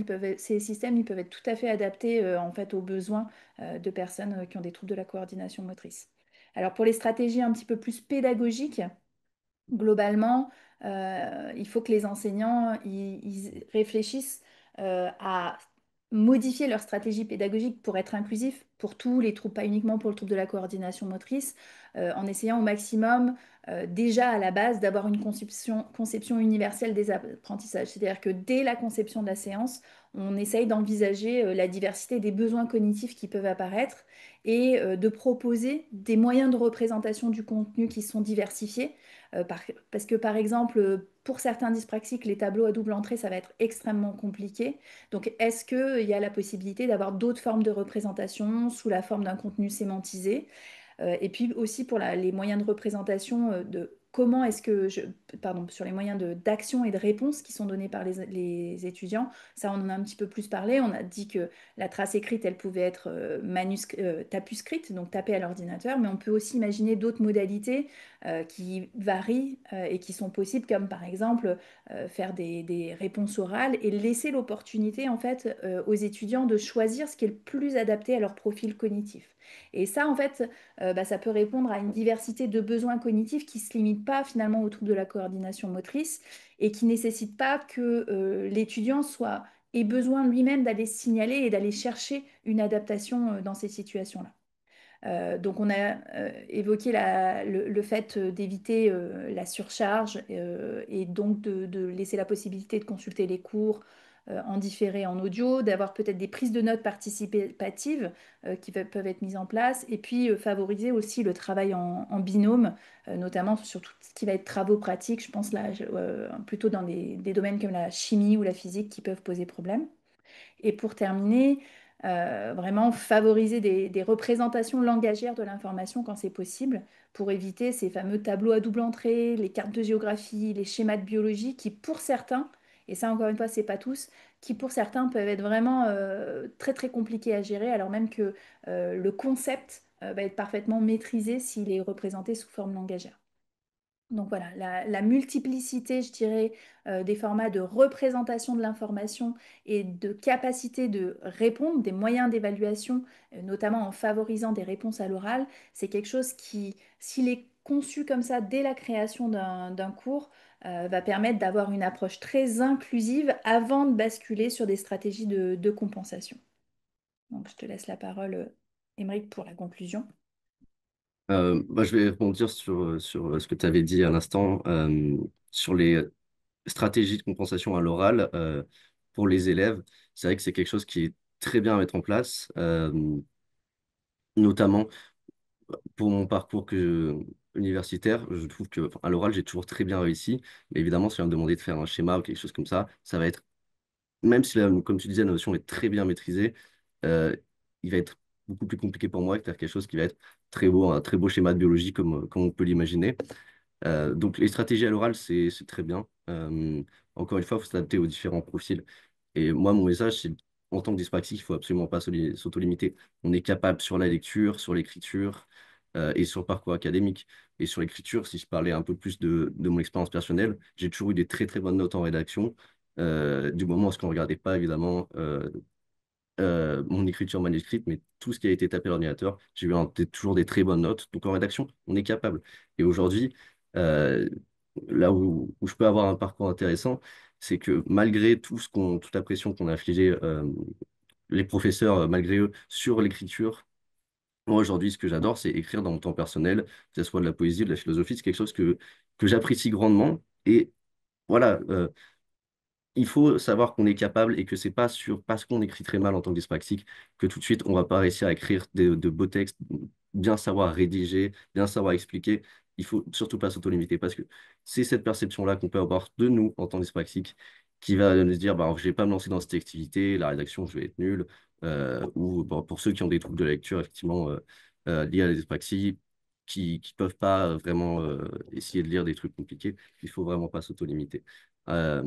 ils peuvent être tout à fait adaptés en fait aux besoins de personnes qui ont des troubles de la coordination motrice. Alors pour les stratégies un petit peu plus pédagogiques, globalement, il faut que les enseignants ils réfléchissent à modifier leur stratégie pédagogique pour être inclusif pour tous les troubles, pas uniquement pour le trouble de la coordination motrice, en essayant au maximum déjà à la base d'avoir une conception universelle des apprentissages. C'est-à-dire que dès la conception de la séance, on essaye d'envisager la diversité des besoins cognitifs qui peuvent apparaître et de proposer des moyens de représentation du contenu qui sont diversifiés parce que par exemple, pour certains dyspraxiques, les tableaux à double entrée, ça va être extrêmement compliqué. Donc, est-ce qu'il y a la possibilité d'avoir d'autres formes de représentation sous la forme d'un contenu sémantisé? Et puis aussi pour les moyens de représentation de comment est-ce que pardon, sur les moyens d'action et de réponse qui sont donnés par les étudiants, ça on en a un petit peu plus parlé. On a dit que la trace écrite, elle pouvait être tapuscrite, donc tapée à l'ordinateur, mais on peut aussi imaginer d'autres modalités qui varient et qui sont possibles, comme par exemple faire des réponses orales et laisser l'opportunité en fait aux étudiants de choisir ce qui est le plus adapté à leur profil cognitif. Et ça, en fait, bah, ça peut répondre à une diversité de besoins cognitifs qui ne se limitent pas finalement aux troubles de la coordination motrice et qui ne nécessitent pas que ait besoin lui-même d'aller signaler et d'aller chercher une adaptation dans ces situations-là. Donc on a évoqué le fait d'éviter la surcharge et donc de laisser la possibilité de consulter les cours en différé, en audio, d'avoir peut-être des prises de notes participatives qui peuvent être mises en place, et puis favoriser aussi le travail en binôme, notamment sur tout ce qui va être travaux pratiques, je pense là plutôt dans des domaines comme la chimie ou la physique qui peuvent poser problème. Et pour terminer, vraiment favoriser des représentations langagières de l'information quand c'est possible, pour éviter ces fameux tableaux à double entrée, les cartes de géographie, les schémas de biologie, qui pour certains, et ça encore une fois, c'est pas tous, qui pour certains peuvent être vraiment très très compliqués à gérer, alors même que le concept va être parfaitement maîtrisé s'il est représenté sous forme langagère. Donc voilà, la multiplicité, je dirais, des formats de représentation de l'information et de capacité de répondre, des moyens d'évaluation, notamment en favorisant des réponses à l'oral, c'est quelque chose qui, s'il est conçu comme ça dès la création d'un cours, va permettre d'avoir une approche très inclusive avant de basculer sur des stratégies de compensation. Donc je te laisse la parole, Émeric, pour la conclusion. Bah, je vais rebondir sur ce que tu avais dit à l'instant, sur les stratégies de compensation à l'oral pour les élèves. C'est vrai que c'est quelque chose qui est très bien à mettre en place, notamment pour mon parcours universitaire. Je trouve que enfin, à l'oral, j'ai toujours très bien réussi. Mais évidemment, si on me demandait de faire un schéma ou quelque chose comme ça va être, même si, comme tu disais, la notion est très bien maîtrisée, euh, il va être beaucoup plus compliqué pour moi que de faire quelque chose qui va être très beau, un très beau schéma de biologie comme on peut l'imaginer. Donc les stratégies à l'oral, c'est très bien. Encore une fois, il faut s'adapter aux différents profils. Et moi, mon message, c'est en tant que dyspraxique, il faut absolument pas s'auto-limiter. On est capable sur la lecture, sur l'écriture et sur le parcours académique. Et sur l'écriture, si je parlais un peu plus de mon expérience personnelle, j'ai toujours eu des très très bonnes notes en rédaction. Du moment où ce qu'on ne regardait pas, évidemment, mon écriture manuscrite, mais tout ce qui a été tapé à l'ordinateur, j'ai eu toujours des très bonnes notes. Donc en rédaction, on est capable. Et aujourd'hui, euh, là où je peux avoir un parcours intéressant, c'est que malgré toute la pression qu'on a infligée, les professeurs, malgré eux, sur l'écriture, moi aujourd'hui, ce que j'adore, c'est écrire dans mon temps personnel, que ce soit de la poésie, de la philosophie, c'est quelque chose que j'apprécie grandement. Et voilà, il faut savoir qu'on est capable et que c'est pas parce qu'on écrit très mal en tant que dyspraxique que tout de suite on va pas réussir à écrire de beaux textes, bien savoir rédiger, bien savoir expliquer. Il faut surtout pas s'auto-limiter parce que c'est cette perception-là qu'on peut avoir de nous en tant que dyspraxique qui va nous dire bah, je vais pas me lancer dans cette activité, la rédaction je vais être nul. Ou bon, pour ceux qui ont des troubles de lecture effectivement liés à la dyspraxie qui peuvent pas vraiment essayer de lire des trucs compliqués, il faut vraiment pas s'auto-limiter. Euh,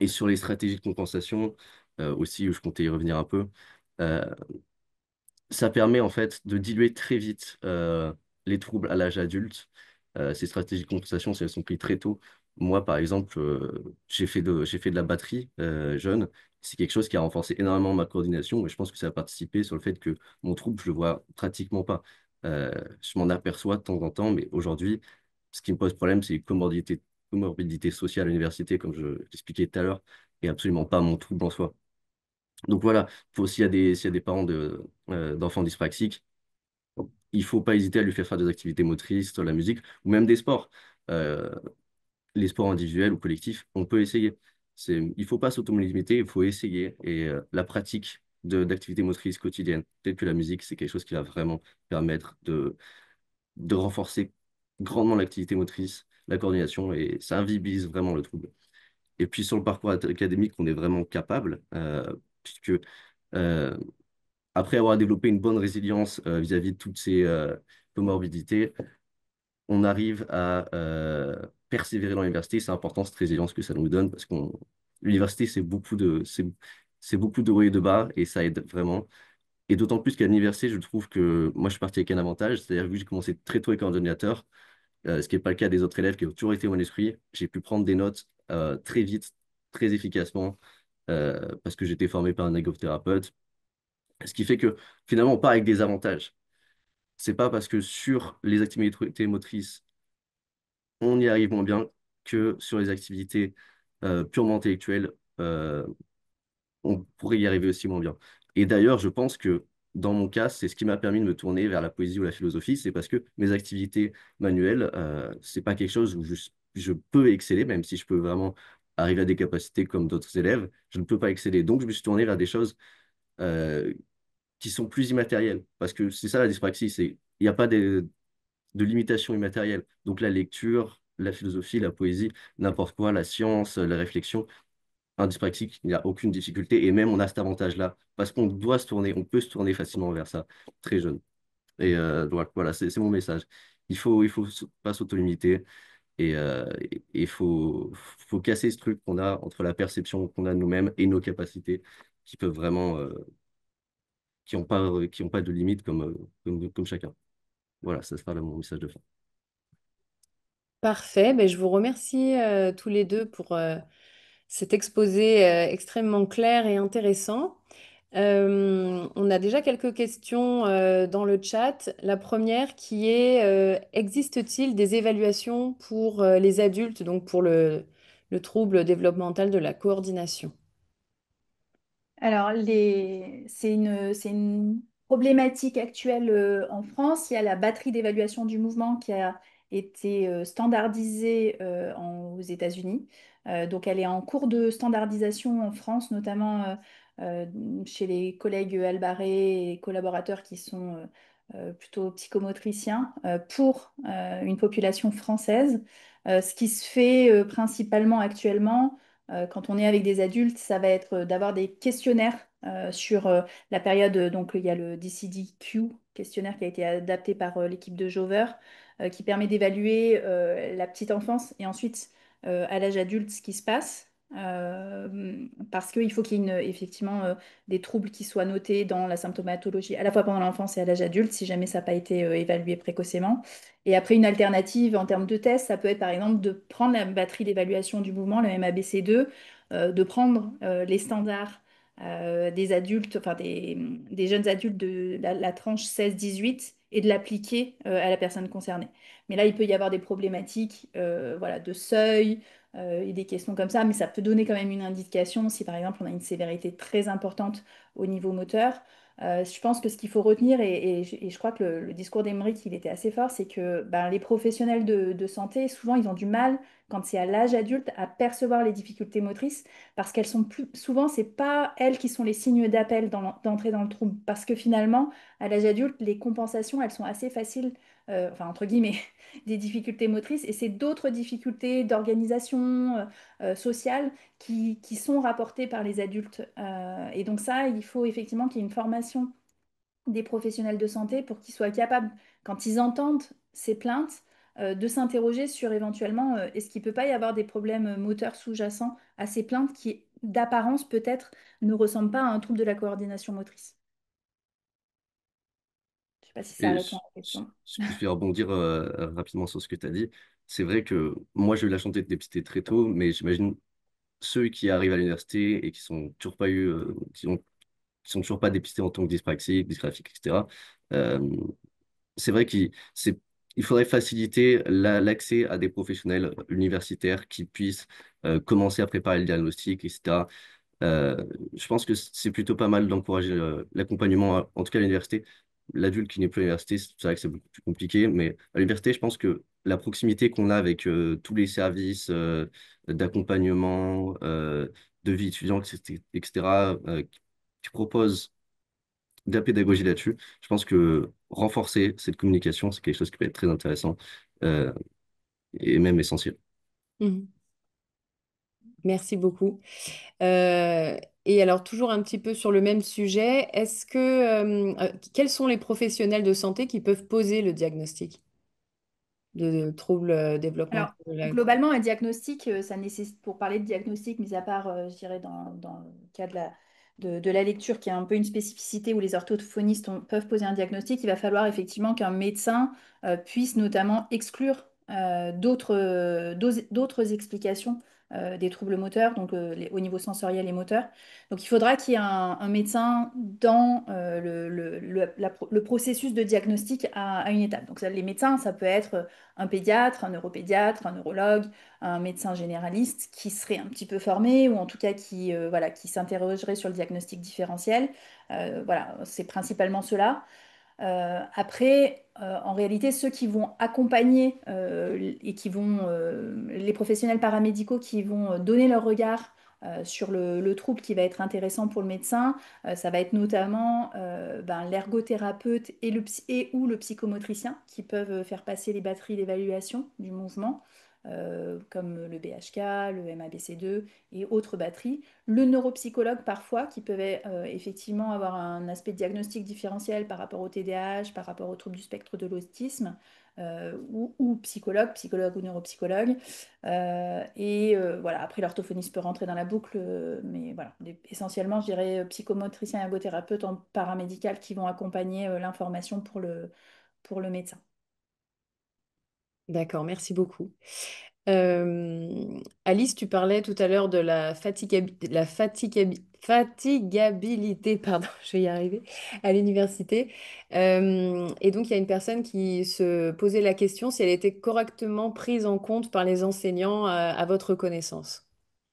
et sur les stratégies de compensation, aussi, où je comptais y revenir un peu, euh, ça permet en fait de diluer très vite les troubles à l'âge adulte. Ces stratégies de compensation, si elles sont prises très tôt. Moi, par exemple, j'ai fait de la batterie jeune. C'est quelque chose qui a renforcé énormément ma coordination et je pense que ça a participé sur le fait que mon trouble, je le vois pratiquement pas. Je m'en aperçois de temps en temps, mais aujourd'hui, ce qui me pose problème, c'est les comorbidités sociales à l'université, comme je l'expliquais tout à l'heure, et absolument pas mon trouble en soi. Donc voilà, s'il y a des parents d'enfants dyspraxiques, il faut pas hésiter à lui faire des activités motrices, de la musique, ou même des sports. Euh, les sports individuels ou collectifs, on peut essayer. Il faut pas s'autolimiter, il faut essayer. Et la pratique d'activités motrices quotidiennes, telles que la musique, c'est quelque chose qui va vraiment permettre de renforcer grandement l'activité motrice, la coordination, et ça invisibilise vraiment le trouble. Et puis sur le parcours académique, on est vraiment capable, puisque euh, après avoir développé une bonne résilience vis-à-vis de toutes ces comorbidités, on arrive à persévérer dans l'université. C'est important cette résilience que ça nous donne parce que l'université, c'est beaucoup de hauts et de bas et ça aide vraiment. Et d'autant plus qu'à l'université, je trouve que moi, je suis parti avec un avantage, c'est-à-dire que j'ai commencé très tôt avec un ordinateur, ce qui n'est pas le cas des autres élèves qui ont toujours été manuscrits. J'ai pu prendre des notes très vite, très efficacement, parce que j'étais formé par un ergothérapeute. Ce qui fait que finalement, on part avec des avantages. C'est pas parce que sur les activités motrices, on y arrive moins bien que sur les activités purement intellectuelles, on pourrait y arriver aussi moins bien. Et d'ailleurs, je pense que dans mon cas, c'est ce qui m'a permis de me tourner vers la poésie ou la philosophie, c'est parce que mes activités manuelles, c'est pas quelque chose où je peux exceller, même si je peux vraiment arriver à des capacités comme d'autres élèves, je ne peux pas exceller. Donc, je me suis tourné vers des choses euh, qui sont plus immatérielles. Parce que c'est ça la dyspraxie, il n'y a pas de limitation immatérielle. Donc, la lecture, la philosophie, la poésie, n'importe quoi, la science, la réflexion, un dyspraxique, il n'y a aucune difficulté. Et même, on a cet avantage-là. Parce qu'on doit se tourner, on peut se tourner facilement vers ça, très jeune. Et donc, voilà, c'est mon message. Il faut pas s'auto-limiter et faut casser ce truc qu'on a entre la perception qu'on a de nous-mêmes et nos capacités qui peuvent vraiment, qui ont pas de limite comme chacun. Voilà, ça sera là mon message de fin. Parfait, ben, je vous remercie tous les deux pour cet exposé extrêmement clair et intéressant. On a déjà quelques questions dans le chat. La première qui est, existe-t-il des évaluations pour les adultes, donc pour le trouble développemental de la coordination? Alors, c'est une problématique actuelle en France. Il y a la batterie d'évaluation du mouvement qui a été standardisée aux États-Unis. Donc, elle est en cours de standardisation en France, notamment euh, chez les collègues Albaré et collaborateurs qui sont plutôt psychomotriciens pour une population française. Ce qui se fait principalement actuellement quand on est avec des adultes, ça va être d'avoir des questionnaires sur la période. Donc, il y a le DCDQ, questionnaire qui a été adapté par l'équipe de Jover, qui permet d'évaluer la petite enfance et ensuite à l'âge adulte ce qui se passe. Parce qu'il faut qu'il y ait effectivement des troubles qui soient notés dans la symptomatologie, à la fois pendant l'enfance et à l'âge adulte, si jamais ça n'a pas été évalué précocement. Et après, une alternative en termes de tests, ça peut être par exemple de prendre la batterie d'évaluation du mouvement, le MABC2, de prendre les standards des adultes, enfin des jeunes adultes de la tranche 16-18 et de l'appliquer à la personne concernée. Mais là, il peut y avoir des problématiques voilà, de seuil et des questions comme ça, mais ça peut donner quand même une indication si par exemple on a une sévérité très importante au niveau moteur. Je pense que ce qu'il faut retenir, et je crois que le discours d'Emeric, il était assez fort, c'est que ben, les professionnels de santé, souvent, ils ont du mal, quand c'est à l'âge adulte, à percevoir les difficultés motrices, parce qu'elles sont plus... Souvent, c'est pas elles qui sont les signes d'appel d'entrée dans le trouble, parce que finalement, à l'âge adulte, les compensations, elles sont assez faciles, enfin, entre guillemets, des difficultés motrices, et c'est d'autres difficultés d'organisation sociale qui sont rapportés par les adultes. Et donc ça, il faut effectivement qu'il y ait une formation des professionnels de santé pour qu'ils soient capables, quand ils entendent ces plaintes, de s'interroger sur éventuellement est-ce qu'il ne peut pas y avoir des problèmes moteurs sous-jacents à ces plaintes qui, d'apparence, peut-être ne ressemblent pas à un trouble de la coordination motrice. Je ne sais pas si ça Et répond à la question. je vais rebondir rapidement sur ce que tu as dit. C'est vrai que moi, j'ai eu la chance d'être dépisté très tôt, mais j'imagine ceux qui arrivent à l'université et qui sont toujours pas eu, qui sont toujours pas dépistés en tant que dyspraxique, dysgraphique, etc. Euh, c'est vrai qu'il faudrait faciliter l'accès à des professionnels universitaires qui puissent commencer à préparer le diagnostic, etc. Euh, je pense que c'est plutôt pas mal d'encourager l'accompagnement, en tout cas à l'université. L'adulte qui n'est plus à l'université, c'est vrai que c'est beaucoup plus compliqué, mais à l'université, je pense que la proximité qu'on a avec tous les services d'accompagnement, de vie étudiante, etc., qui proposent de la pédagogie là-dessus, je pense que renforcer cette communication, c'est quelque chose qui peut être très intéressant euh, et même essentiel. Mhm. Merci beaucoup. Euh, et alors, toujours un petit peu sur le même sujet, quels sont les professionnels de santé qui peuvent poser le diagnostic de troubles Alors, développementaux de la... globalement, un diagnostic, ça nécessite, pour parler de diagnostic, mis à part, je dirais, dans le cas de la lecture, qui est un peu une spécificité où les orthophonistes peuvent poser un diagnostic, il va falloir effectivement qu'un médecin puisse notamment exclure d'autres explications des troubles moteurs, donc au niveau sensoriel et moteur. Donc, il faudra qu'il y ait un médecin dans le processus de diagnostic à une étape. Donc, les médecins, ça peut être un pédiatre, un neuropédiatre, un neurologue, un médecin généraliste qui serait un petit peu formé ou en tout cas voilà, qui s'interrogerait sur le diagnostic différentiel. Voilà, c'est principalement cela. Après, en réalité, ceux qui vont accompagner et qui vont, les professionnels paramédicaux qui vont donner leur regard sur le trouble qui va être intéressant pour le médecin, ça va être notamment l'ergothérapeute et ou le psychomotricien qui peuvent faire passer les batteries d'évaluation du mouvement. Comme le BHK, le MABC2 et autres batteries. Le neuropsychologue parfois, qui peut effectivement avoir un aspect diagnostic différentiel par rapport au TDAH, par rapport au trouble du spectre de l'autisme, ou psychologue ou neuropsychologue. Voilà, après l'orthophoniste peut rentrer dans la boucle, mais voilà, essentiellement, je dirais psychomotricien et ergothérapeute en paramédical qui vont accompagner l'information pour le médecin. D'accord, merci beaucoup. Alice, tu parlais tout à l'heure de la fatigabilité, pardon, je vais y arriver, à l'université. Et donc, il y a une personne qui se posait la question si elle était correctement prise en compte par les enseignants à votre connaissance.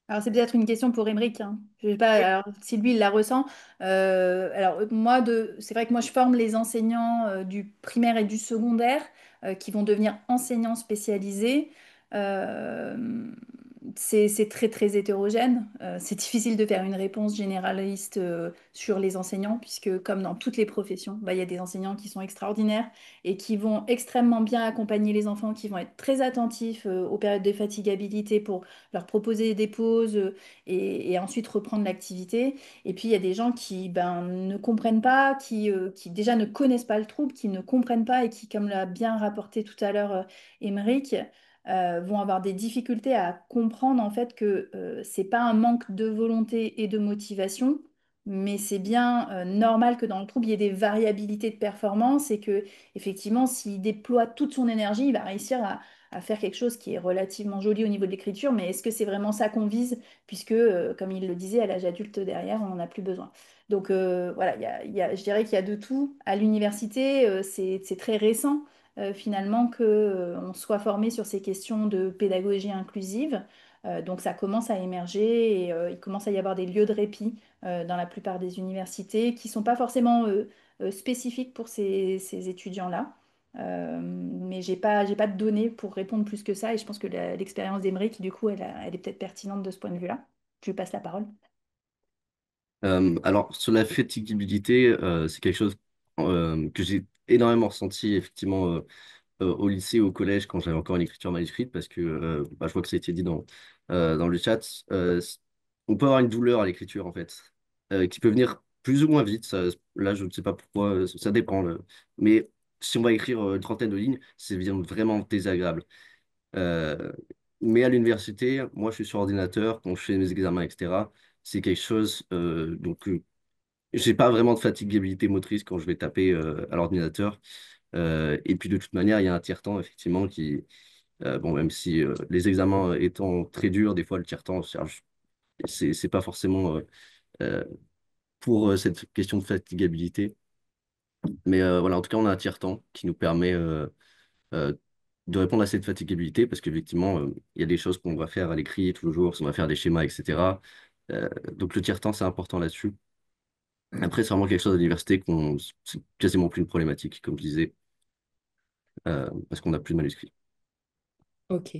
Alors, c'est peut-être une question pour Émeric, hein. Je sais pas, alors, si lui, il la ressent. C'est vrai que moi, je forme les enseignants du primaire et du secondaire qui vont devenir enseignants spécialisés. Euh, c'est très, très hétérogène. C'est difficile de faire une réponse généraliste sur les enseignants, puisque comme dans toutes les professions, bah, il y a des enseignants qui sont extraordinaires et qui vont extrêmement bien accompagner les enfants, qui vont être très attentifs aux périodes de fatigabilité pour leur proposer des pauses et ensuite reprendre l'activité. Et puis il y a des gens qui ne comprennent pas, qui déjà ne connaissent pas le trouble, qui ne comprennent pas et qui, comme l'a bien rapporté tout à l'heure Émeric, vont avoir des difficultés à comprendre en fait que c'est pas un manque de volonté et de motivation. Mais c'est bien normal que dans le trouble, il y ait des variabilités de performance et que, effectivement, s'il déploie toute son énergie, il va réussir à faire quelque chose qui est relativement joli au niveau de l'écriture, mais est-ce que c'est vraiment ça qu'on vise? Puisque, comme il le disait, à l'âge adulte derrière, on n'en a plus besoin. Donc voilà, je dirais qu'il y a de tout. À l'université, c'est très récent finalement que, on soit formé sur ces questions de pédagogie inclusive. Donc ça commence à émerger et il commence à y avoir des lieux de répit dans la plupart des universités qui ne sont pas forcément spécifiques pour ces étudiants-là. Mais j'ai pas de données pour répondre plus que ça et je pense que l'expérience d'Emery, du coup, elle est peut-être pertinente de ce point de vue-là. Je lui passe la parole. Alors, sur la fatigabilité, c'est quelque chose que j'ai énormément ressenti, effectivement, au lycée, au collège, quand j'avais encore une écriture manuscrite, parce que je vois que ça a été dit dans le chat. On peut avoir une douleur à l'écriture, en fait, qui peut venir plus ou moins vite. Là, je ne sais pas pourquoi, ça dépend. Mais si on va écrire une trentaine de lignes, c'est vraiment désagréable. Euh, mais à l'université, moi, je suis sur ordinateur, quand je fais mes examens, etc. C'est quelque chose, j'ai pas vraiment de fatigabilité motrice quand je vais taper à l'ordinateur. Et puis de toute manière, il y a un tiers-temps, effectivement, bon, même si les examens étant très durs, des fois le tiers-temps, c'est pas forcément euh, pour cette question de fatigabilité. Mais voilà, en tout cas, on a un tiers-temps qui nous permet euh, de répondre à cette fatigabilité parce qu'effectivement, il y a des choses qu'on va faire à l'écrit tous les jours, on va faire des schémas, etc. Donc le tiers-temps, c'est important là-dessus. Après, c'est vraiment quelque chose à l'université c'est quasiment plus une problématique, comme je disais, parce qu'on n'a plus de manuscrits. Ok,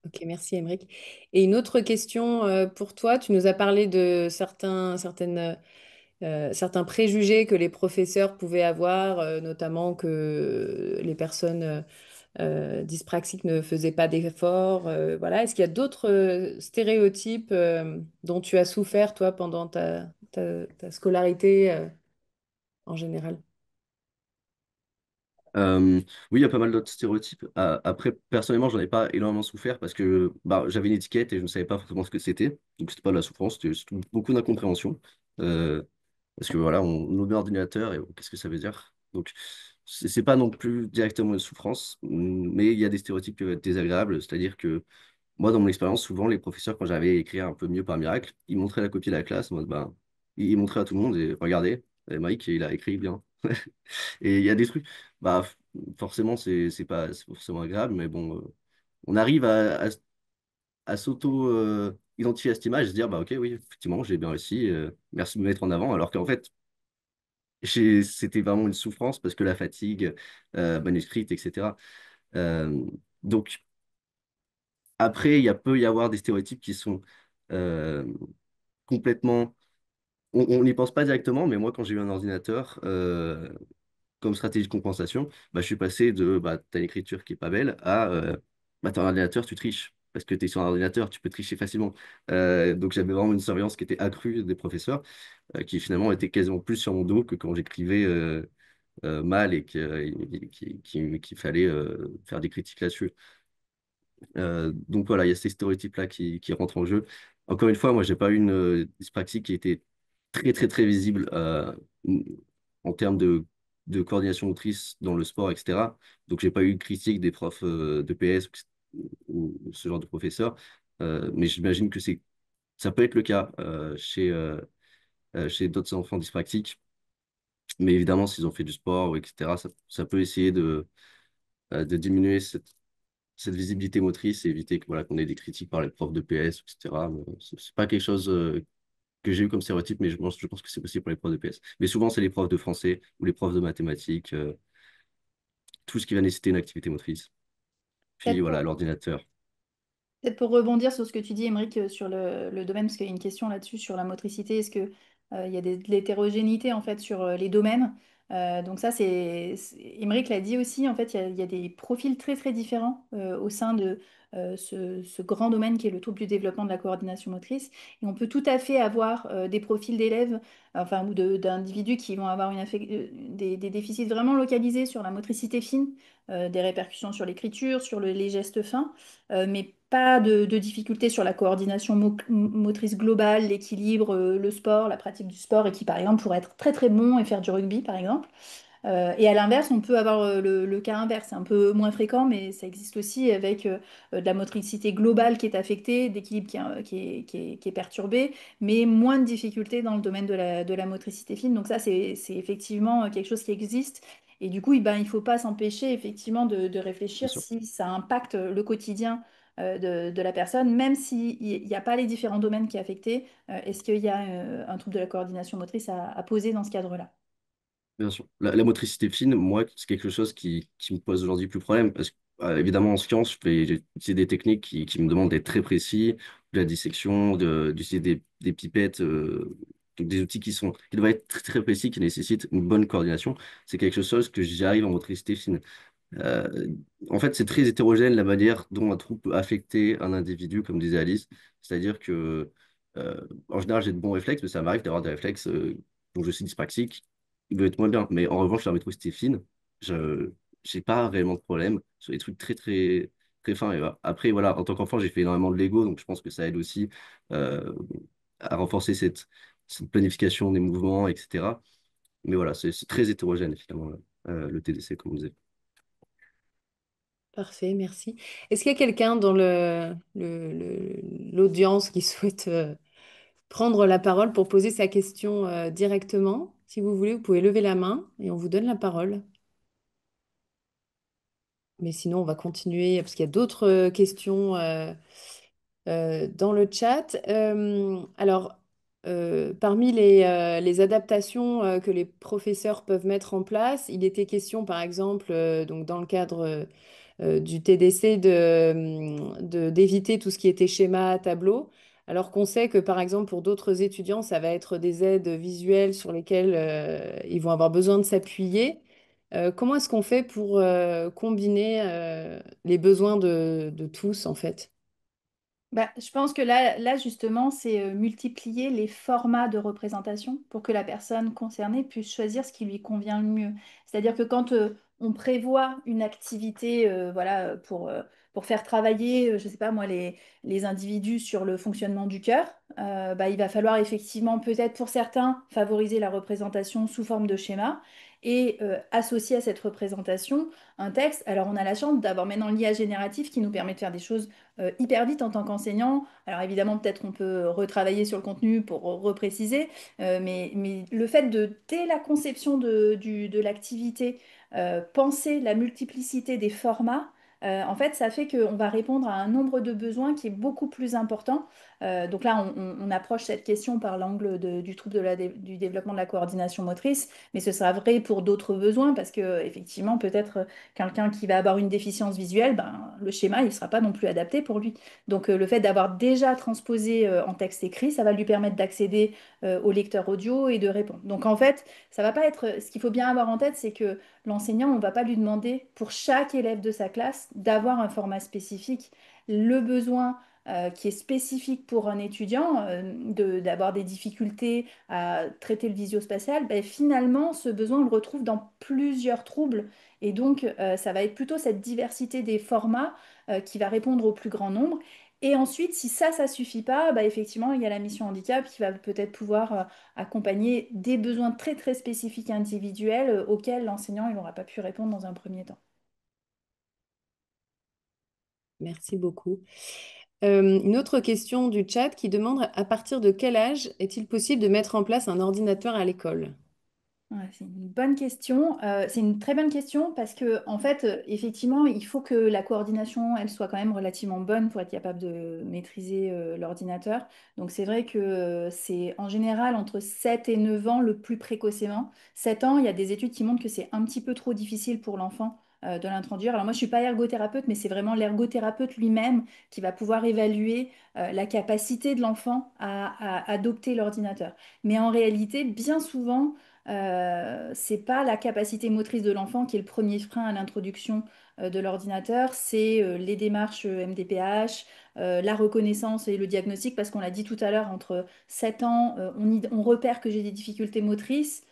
ok, merci Émeric. Et une autre question pour toi, tu nous as parlé de certains préjugés que les professeurs pouvaient avoir, notamment que les personnes dyspraxiques ne faisaient pas d'efforts. Voilà. Est-ce qu'il y a d'autres stéréotypes dont tu as souffert, toi, pendant ta scolarité en général? Oui, il y a pas mal d'autres stéréotypes. Après, personnellement, j'en ai pas énormément souffert parce que j'avais une étiquette et je ne savais pas forcément ce que c'était. Donc, c'était pas de la souffrance, c'était surtout beaucoup d'incompréhension. Euh, Parce que voilà, on ouvre l'ordinateur et qu'est-ce que ça veut dire? Donc, c'est pas non plus directement une souffrance, mais il y a des stéréotypes qui peuvent être désagréables. C'est-à-dire que moi, dans mon expérience, souvent, les professeurs, quand j'avais écrit un peu mieux par miracle, ils montraient la copie de la classe, en mode, ils montraient à tout le monde et regardez, Mike, il a écrit bien. Et il y a des trucs, forcément, c'est pas forcément agréable, mais bon, on arrive à s'auto-identifier à cette image et se dire, ok, oui, effectivement, j'ai bien réussi, merci de me mettre en avant, alors qu'en fait, C'était vraiment une souffrance parce que la fatigue manuscrite, etc. Euh, donc, après, peut y avoir des stéréotypes qui sont euh, complètement. On n'y pense pas directement, mais moi, quand j'ai eu un ordinateur comme stratégie de compensation, bah, je suis passé de t'as une écriture qui est pas belle à t'as un ordinateur, tu triches. Parce que tu es sur un ordinateur, tu peux tricher facilement. Donc j'avais vraiment une surveillance qui était accrue des professeurs, qui finalement était quasiment plus sur mon dos que quand j'écrivais mal et qu'il fallait faire des critiques là-dessus. Donc voilà, il y a ces stéréotypes-là qui rentrent en jeu. Encore une fois, moi, j'ai pas eu une dyspraxie qui était très, très, très visible en termes de coordination motrice dans le sport, etc. Donc, j'ai pas eu de critique des profs de PS ou ce genre de professeurs. Mais j'imagine que ça peut être le cas chez d'autres enfants dyspraxiques. Mais évidemment, s'ils ont fait du sport, ou etc., ça peut essayer de diminuer cette visibilité motrice et éviter que, voilà, qu'on ait des critiques par les profs de PS, etc. Mais c'est pas quelque chose que j'ai eu comme stéréotype, mais je pense que c'est possible pour les profs de PS. Mais souvent, c'est les profs de français ou les profs de mathématiques, tout ce qui va nécessiter une activité motrice. Puis Peut-être voilà, pour, l'ordinateur, peut-être pour rebondir sur ce que tu dis, Émeric, sur le domaine, parce qu'il y a une question là-dessus sur la motricité. Est-ce que, il y a de l'hétérogénéité en fait sur les domaines? Donc ça, Émeric l'a dit aussi, en fait, il y a des profils très très différents au sein de ce grand domaine qui est le trouble du développement de la coordination motrice. Et on peut tout à fait avoir des profils d'élèves, enfin, ou d'individus qui vont avoir des déficits vraiment localisés sur la motricité fine, des répercussions sur l'écriture, sur les gestes fins, mais pas de difficultés sur la coordination motrice globale, l'équilibre, le sport, la pratique du sport, et qui par exemple pourrait être très très bon et faire du rugby par exemple. Et à l'inverse, on peut avoir le cas inverse, c'est un peu moins fréquent, mais ça existe aussi avec de la motricité globale qui est affectée, d'équilibre qui est perturbé, mais moins de difficultés dans le domaine de la motricité fine. Donc ça, c'est effectivement quelque chose qui existe. Et du coup, ben, il ne faut pas s'empêcher effectivement de bien réfléchir sûr. si ça impacte le quotidien de la personne, même s'il n'y a pas les différents domaines qui sont affectés. Est-ce qu'il y a un trouble de la coordination motrice à poser dans ce cadre-là? Bien sûr. La motricité fine, moi, c'est quelque chose qui me pose aujourd'hui plus problème parce que, évidemment, en sciences, j'ai utilisé des techniques qui me demandent d'être très précis, de la dissection, d'utiliser des pipettes, donc des outils qui doivent être très, très précis, qui nécessitent une bonne coordination. C'est quelque chose que j'y arrive en motricité fine. Euh, En fait, c'est très hétérogène la manière dont un trouble peut affecter un individu, comme disait Alice. C'est-à-dire que, en général, j'ai de bons réflexes, mais ça m'arrive d'avoir des réflexes dont je suis dyspraxique. Il doit être moins bien. Mais en revanche, la métro fine, je n'ai pas réellement de problème sur des trucs très, très, très fins. Et voilà. Après, voilà, en tant qu'enfant, j'ai fait énormément de Lego, donc je pense que ça aide aussi euh, à renforcer cette planification des mouvements, etc. Mais voilà, c'est très hétérogène, finalement, le TDC, comme on disait. Parfait, merci. Est-ce qu'il y a quelqu'un dans l'audience qui souhaite prendre la parole pour poser sa question directement? Si vous voulez, vous pouvez lever la main et on vous donne la parole. Mais sinon, on va continuer parce qu'il y a d'autres questions dans le chat. Parmi les adaptations que les professeurs peuvent mettre en place, il était question, par exemple, donc dans le cadre du TDC, d'éviter tout ce qui était schéma, tableau. Alors qu'on sait que, par exemple, pour d'autres étudiants, ça va être des aides visuelles sur lesquelles ils vont avoir besoin de s'appuyer. Comment est-ce qu'on fait pour combiner les besoins de tous, en fait? Bah, je pense que là justement, c'est multiplier les formats de représentation pour que la personne concernée puisse choisir ce qui lui convient le mieux. C'est-à-dire que quand on prévoit une activité voilà, pour faire travailler, je ne sais pas moi, les individus sur le fonctionnement du cœur, bah, il va falloir effectivement peut-être pour certains favoriser la représentation sous forme de schéma et associer à cette représentation un texte. Alors on a la chance d'avoir maintenant l'IA génératif qui nous permet de faire des choses hyper vite en tant qu'enseignant. Alors évidemment, peut-être qu'on peut retravailler sur le contenu pour repréciser, mais le fait de, dès la conception de l'activité, penser la multiplicité des formats, en fait, ça fait qu'on va répondre à un nombre de besoins qui est beaucoup plus important. Donc là, on approche cette question par l'angle du trouble du développement de la coordination motrice, mais ce sera vrai pour d'autres besoins parce que effectivement, peut-être quelqu'un qui va avoir une déficience visuelle, ben, le schéma, il ne sera pas non plus adapté pour lui. Donc le fait d'avoir déjà transposé en texte écrit, ça va lui permettre d'accéder au lecteur audio et de répondre. Donc en fait, ça va pas être. Ce qu'il faut bien avoir en tête, c'est que l'enseignant, on ne va pas lui demander pour chaque élève de sa classe d'avoir un format spécifique. Le besoin qui est spécifique pour un étudiant, d'avoir des difficultés à traiter le visio-spatial, ben, finalement, ce besoin, on le retrouve dans plusieurs troubles. Et donc, ça va être plutôt cette diversité des formats qui va répondre au plus grand nombre. Et ensuite, si ça suffit pas, bah, effectivement, il y a la mission handicap qui va peut-être pouvoir accompagner des besoins très très spécifiques et individuels auxquels l'enseignant il n'aura pas pu répondre dans un premier temps. Merci beaucoup. Une autre question du chat qui demande à partir de quel âge est-il possible de mettre en place un ordinateur à l'école? Ouais, c'est une bonne question. C'est une très bonne question parce que, en fait, effectivement, il faut que la coordination, elle soit quand même relativement bonne pour être capable de maîtriser l'ordinateur. Donc, c'est vrai que c'est en général entre 7 et 9 ans le plus précocement. 7 ans, il y a des études qui montrent que c'est un petit peu trop difficile pour l'enfant de l'introduire. Alors, moi, je suis pas ergothérapeute, mais c'est vraiment l'ergothérapeute lui-même qui va pouvoir évaluer la capacité de l'enfant à adopter l'ordinateur. Mais en réalité, bien souvent, c'est pas la capacité motrice de l'enfant qui est le premier frein à l'introduction de l'ordinateur, c'est les démarches MDPH, la reconnaissance et le diagnostic, parce qu'on l'a dit tout à l'heure, entre 7 ans, on repère que j'ai des difficultés motrices.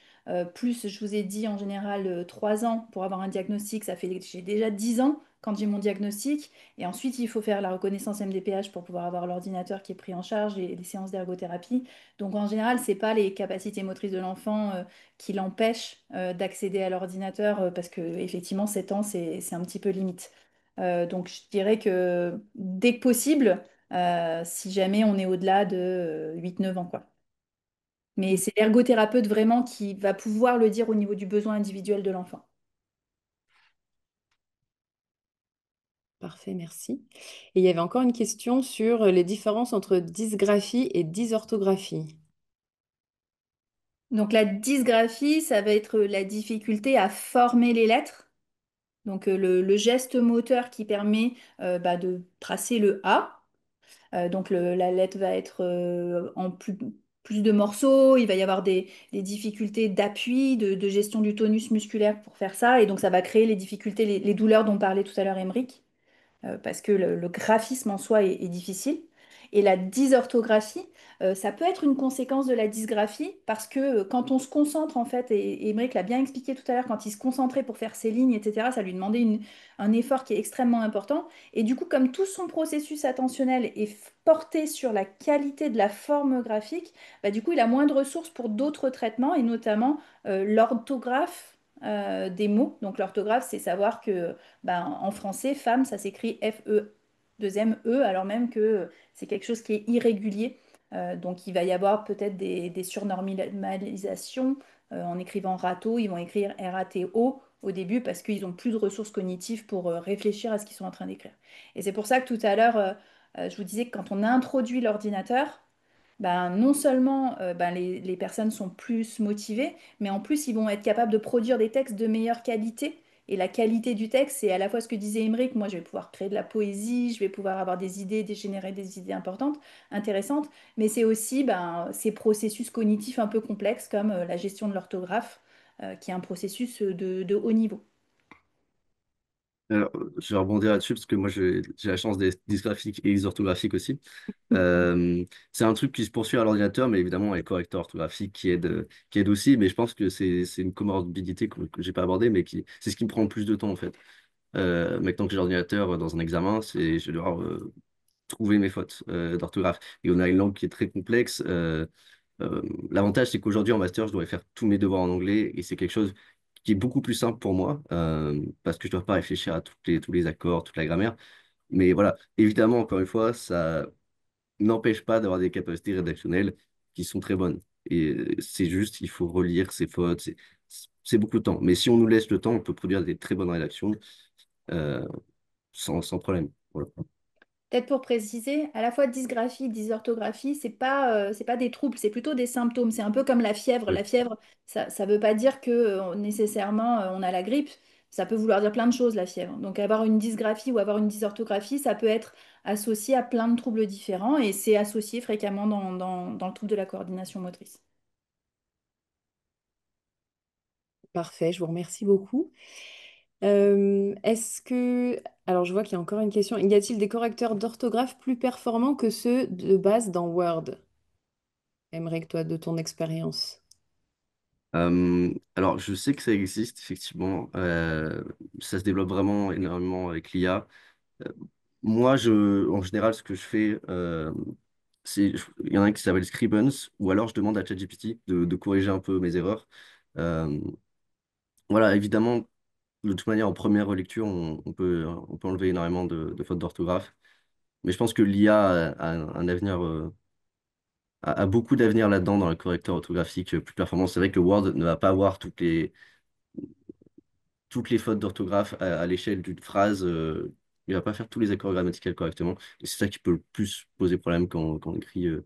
Plus, je vous ai dit en général 3 ans pour avoir un diagnostic, ça fait j'ai déjà 10 ans quand j'ai mon diagnostic. Et ensuite, il faut faire la reconnaissance MDPH pour pouvoir avoir l'ordinateur qui est pris en charge et les séances d'ergothérapie. Donc en général, c'est pas les capacités motrices de l'enfant qui l'empêche d'accéder à l'ordinateur parce que effectivement 7 ans c'est un petit peu limite. Donc je dirais que dès que possible, si jamais on est au-delà de 8-9 ans quoi. Mais c'est l'ergothérapeute vraiment qui va pouvoir le dire au niveau du besoin individuel de l'enfant. Parfait, merci. Et il y avait encore une question sur les différences entre dysgraphie et dysorthographie. Donc la dysgraphie, ça va être la difficulté à former les lettres. Donc le geste moteur qui permet bah, de tracer le A. Donc la lettre va être en plus de morceaux, il va y avoir des difficultés d'appui, de gestion du tonus musculaire pour faire ça, et donc ça va créer les difficultés, les douleurs dont parlait tout à l'heure Émeric parce que le graphisme en soi est difficile. Et la dysorthographie, ça peut être une conséquence de la dysgraphie parce que quand on se concentre en fait, et Émeric l'a bien expliqué tout à l'heure, quand il se concentrait pour faire ses lignes, etc., ça lui demandait un effort qui est extrêmement important. Et du coup, comme tout son processus attentionnel est porté sur la qualité de la forme graphique, bah, du coup, il a moins de ressources pour d'autres traitements et notamment l'orthographe des mots. Donc l'orthographe, c'est savoir que ben, en français, femme, ça s'écrit F-E, deuxième E, alors même que c'est quelque chose qui est irrégulier. Donc il va y avoir peut-être des surnormalisations. En écrivant râteau, ils vont écrire R-A-T-O au début parce qu'ils ont plus de ressources cognitives pour réfléchir à ce qu'ils sont en train d'écrire. Et c'est pour ça que tout à l'heure, je vous disais que quand on a introduit l'ordinateur, ben, non seulement ben, les personnes sont plus motivées, mais en plus ils vont être capables de produire des textes de meilleure qualité. Et la qualité du texte, c'est à la fois ce que disait Émeric, moi je vais pouvoir créer de la poésie, je vais pouvoir avoir des idées, générer des idées importantes, intéressantes, mais c'est aussi ben, ces processus cognitifs un peu complexes comme la gestion de l'orthographe, qui est un processus de haut niveau. Alors, je vais rebondir là-dessus parce que moi, j'ai la chance d'être dysgraphique et dysorthographique aussi. C'est un truc qui se poursuit à l'ordinateur, mais évidemment, les correcteurs orthographiques qui aident aussi. Mais je pense que c'est une comorbidité que j'ai pas abordée, mais c'est ce qui me prend le plus de temps en fait. Maintenant que j'ai l'ordinateur dans un examen, je vais devoir trouver mes fautes d'orthographe. Et on a une langue qui est très complexe. L'avantage, c'est qu'aujourd'hui, en master, je dois faire tous mes devoirs en anglais et c'est quelque chose qui est beaucoup plus simple pour moi parce que je ne dois pas réfléchir à tous les accords, toute la grammaire. Mais voilà, évidemment, encore une fois, ça n'empêche pas d'avoir des capacités rédactionnelles qui sont très bonnes. Et c'est juste, il faut relire ses fautes, c'est beaucoup de temps. Mais si on nous laisse le temps, on peut produire des très bonnes rédactions. Euh, sans problème. Voilà. Peut-être pour préciser, à la fois dysgraphie, dysorthographie, c'est pas des troubles, c'est plutôt des symptômes. C'est un peu comme la fièvre. Oui. La fièvre, ça veut pas dire que nécessairement on a la grippe. Ça peut vouloir dire plein de choses, la fièvre. Donc avoir une dysgraphie ou avoir une dysorthographie, ça peut être associé à plein de troubles différents et c'est associé fréquemment dans le trouble de la coordination motrice. Parfait, je vous remercie beaucoup. Est-ce que... Alors, je vois qu'il y a encore une question. Y a-t-il des correcteurs d'orthographe plus performants que ceux de base dans Word? Aymeric, toi, de ton expérience. Alors, je sais que ça existe, effectivement. Ça se développe vraiment énormément avec l'IA. Euh, Moi, en général, ce que je fais, il y en a un qui s'appelle Scribens, ou alors je demande à ChatGPT de corriger un peu mes erreurs. Euh, voilà, évidemment, de toute manière, en première relecture, on peut enlever énormément de fautes d'orthographe. Mais je pense que l'IA a un avenir, a beaucoup d'avenir là-dedans dans le correcteur orthographique plus performant. C'est vrai que Word ne va pas avoir toutes les fautes d'orthographe à l'échelle d'une phrase. Il va pas faire tous les accords grammaticaux correctement. Et c'est ça qui peut le plus poser problème quand on écrit euh,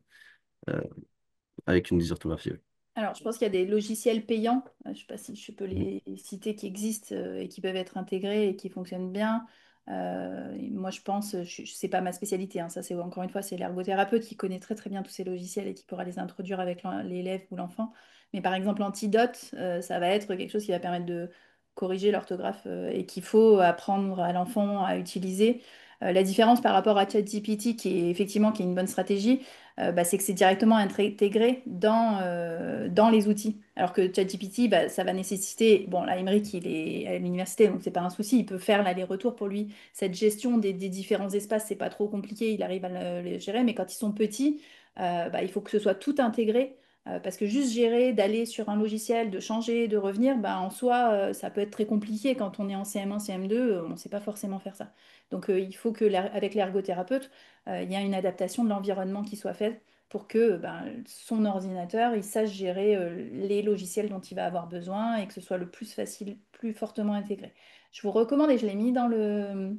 avec une dysorthographie. Ouais. Alors, je pense qu'il y a des logiciels payants, je ne sais pas si je peux les citer, qui existent et qui peuvent être intégrés et qui fonctionnent bien. Et moi, je pense, c'est pas ma spécialité, hein, ça c'est encore une fois, c'est l'ergothérapeute qui connaît très très bien tous ces logiciels et qui pourra les introduire avec l'élève ou l'enfant. Mais par exemple, Antidote, ça va être quelque chose qui va permettre de corriger l'orthographe et qu'il faut apprendre à l'enfant à utiliser. La différence par rapport à ChatGPT, qui est une bonne stratégie, bah, c'est que c'est directement intégré dans les outils. Alors que ChatGPT, bah, ça va nécessiter, bon, là, Emeric, il est à l'université, donc c'est pas un souci, il peut faire l'aller-retour pour lui. Cette gestion des différents espaces, c'est pas trop compliqué, il arrive à le gérer, mais quand ils sont petits, bah, il faut que ce soit tout intégré. Parce que juste gérer, d'aller sur un logiciel, de changer, de revenir, bah, en soi, ça peut être très compliqué. Quand on est en CM1, CM2, on ne sait pas forcément faire ça. Donc il faut que, avec l'ergothérapeute, il y a une adaptation de l'environnement qui soit faite pour que ben, son ordinateur il sache gérer les logiciels dont il va avoir besoin et que ce soit le plus facile, plus fortement intégré. Je vous recommande, et je l'ai mis dans le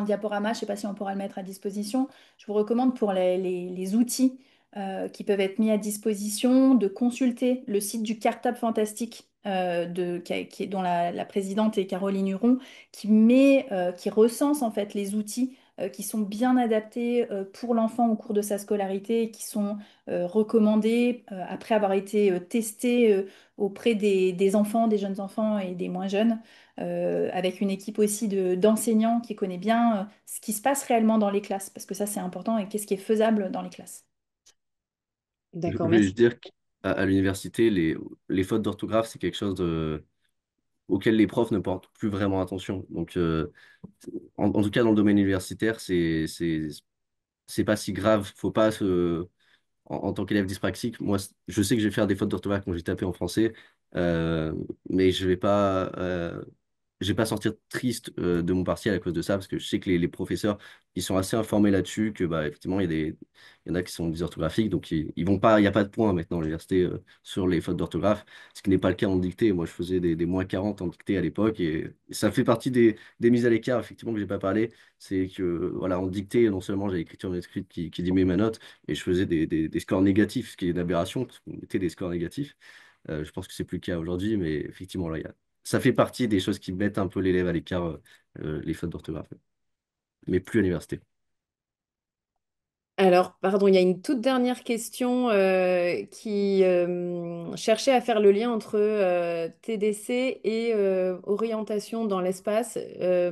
diaporama, je ne sais pas si on pourra le mettre à disposition, je vous recommande pour les outils qui peuvent être mis à disposition de consulter le site du Cartable Fantastique. Dont la présidente est Caroline Huron, qui recense en fait les outils qui sont bien adaptés pour l'enfant au cours de sa scolarité et qui sont recommandés après avoir été testés auprès des enfants, des jeunes enfants et des moins jeunes avec une équipe aussi d'enseignants qui connaît bien ce qui se passe réellement dans les classes, parce que ça c'est important, et qu'est-ce qui est faisable dans les classes. Je D'accord, voulais merci. juste dire qu'à l'université, les fautes d'orthographe, c'est quelque chose auquel les profs ne portent plus vraiment attention. Donc, en tout cas, dans le domaine universitaire, c'est pas si grave. Faut pas en tant qu'élève dyspraxique, moi, je sais que je vais faire des fautes d'orthographe quand j'ai tapé en français, euh, mais je vais pas sortir triste de mon partiel à cause de ça, parce que je sais que les professeurs, ils sont assez informés là-dessus, que bah, effectivement, il y en a qui sont dysorthographiques, donc ils vont pas, il n'y a pas de points maintenant à l'université sur les fautes d'orthographe, ce qui n'est pas le cas en dictée. Moi, je faisais des moins 40 en dictée à l'époque, et ça fait partie des mises à l'écart, effectivement, que j'ai pas parlé. C'est que, voilà, en dictée, non seulement j'ai l'écriture manuscrite qui diminuait ma note, et je faisais des scores négatifs, ce qui est une aberration, parce qu'on mettait des scores négatifs. Je pense que c'est plus le cas aujourd'hui, mais effectivement, là, ça fait partie des choses qui mettent un peu l'élève à l'écart, les fautes d'orthographe, mais plus à l'université. Alors, pardon, il y a une toute dernière question qui cherchait à faire le lien entre TDC et orientation dans l'espace.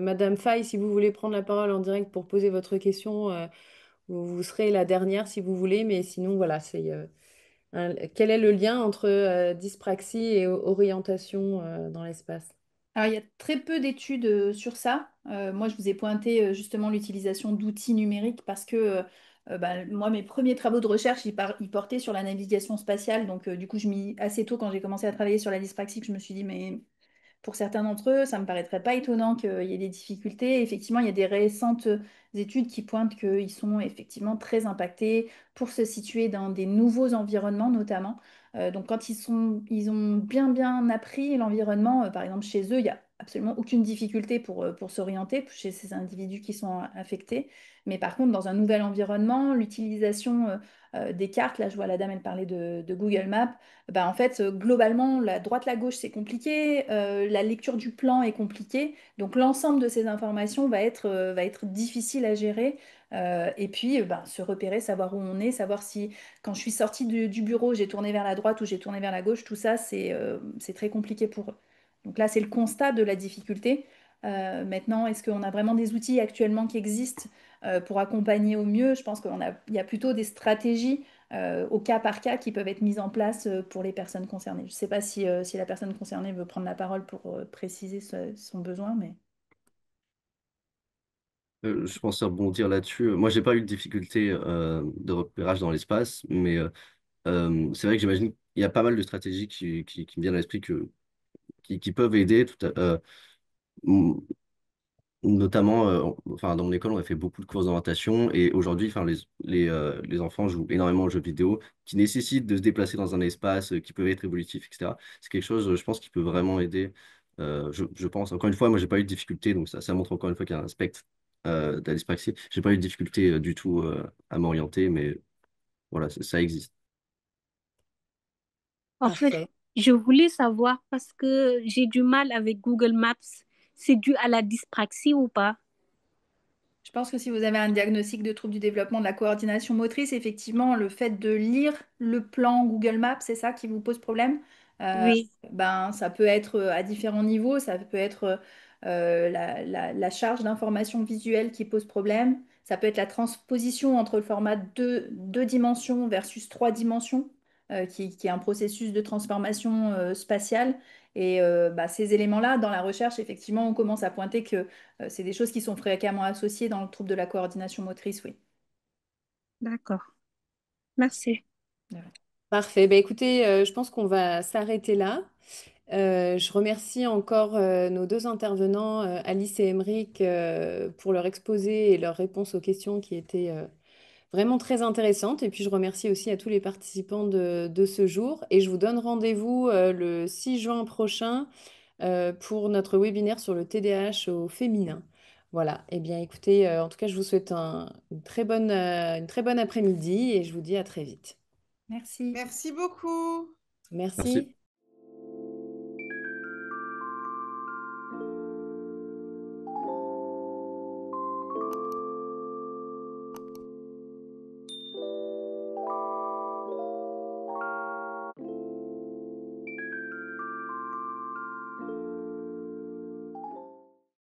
Madame Fay, si vous voulez prendre la parole en direct pour poser votre question, vous serez la dernière si vous voulez, mais sinon, voilà, quel est le lien entre dyspraxie et orientation dans l'espace? Alors, il y a très peu d'études sur ça. Moi, je vous ai pointé justement l'utilisation d'outils numériques parce que bah, moi, mes premiers travaux de recherche, ils portaient sur la navigation spatiale. Donc, du coup, assez tôt, quand j'ai commencé à travailler sur la dyspraxie, que je me suis dit, mais pour certains d'entre eux, ça me paraîtrait pas étonnant qu'il y ait des difficultés. Effectivement, il y a des récentes études qui pointent qu'ils sont effectivement très impactés pour se situer dans des nouveaux environnements, notamment. Donc quand ils ont bien bien appris l'environnement, par exemple chez eux, il n'y a absolument aucune difficulté pour s'orienter chez ces individus qui sont affectés. Mais par contre, dans un nouvel environnement, l'utilisation des cartes, là je vois la dame, elle parlait de Google Maps, bah, en fait, globalement, la droite, la gauche, c'est compliqué, la lecture du plan est compliquée, donc l'ensemble de ces informations va être difficile à gérer. Et puis, ben, se repérer, savoir où on est, savoir si quand je suis sortie du bureau, j'ai tourné vers la droite ou j'ai tourné vers la gauche, tout ça, c'est très compliqué pour eux. Donc là, c'est le constat de la difficulté. Maintenant, est-ce qu'on a vraiment des outils actuellement qui existent pour accompagner au mieux? Je pense il y a plutôt des stratégies au cas par cas qui peuvent être mises en place pour les personnes concernées. Je ne sais pas si la personne concernée veut prendre la parole pour préciser son besoin, mais... Je pense rebondir là-dessus. Moi, j'ai pas eu de difficulté de repérage dans l'espace, mais c'est vrai que j'imagine qu'il y a pas mal de stratégies qui me viennent à l'esprit qui peuvent aider. Notamment, enfin, dans mon école, on a fait beaucoup de courses d'orientation et aujourd'hui, enfin, les enfants jouent énormément aux jeux vidéo qui nécessitent de se déplacer dans un espace qui peut être évolutif, etc. C'est quelque chose, je pense, qui peut vraiment aider. Je pense, encore une fois, moi, j'ai pas eu de difficulté, donc ça montre encore une fois qu'il y a un spectre de la dyspraxie. J'ai pas eu de difficulté du tout à m'orienter, mais voilà, ça existe. En fait, Parfait. je voulais savoir parce que j'ai du mal avec Google Maps. C'est dû à la dyspraxie ou pas? Je pense que si vous avez un diagnostic de trouble du développement de la coordination motrice, effectivement, le fait de lire le plan Google Maps, c'est ça qui vous pose problème. Euh, Oui, ben, ça peut être à différents niveaux. Ça peut être la charge d'information visuelle qui pose problème. Ça peut être la transposition entre le format deux dimensions versus trois dimensions, qui est un processus de transformation spatiale. Et bah, ces éléments-là, dans la recherche, effectivement, on commence à pointer que c'est des choses qui sont fréquemment associées dans le trouble de la coordination motrice, oui. d'accord. Merci. Voilà. Parfait. Ben, écoutez, je pense qu'on va s'arrêter là. Je remercie encore nos deux intervenants, Alice et Emeric, pour leur exposé et leurs réponses aux questions qui étaient vraiment très intéressantes. Et puis je remercie aussi à tous les participants de ce jour. Et je vous donne rendez-vous le 6 juin prochain pour notre webinaire sur le TDAH au féminin. Voilà. Eh bien, écoutez, en tout cas, je vous souhaite une très bonne après-midi et je vous dis à très vite. Merci. Merci beaucoup. Merci. Merci.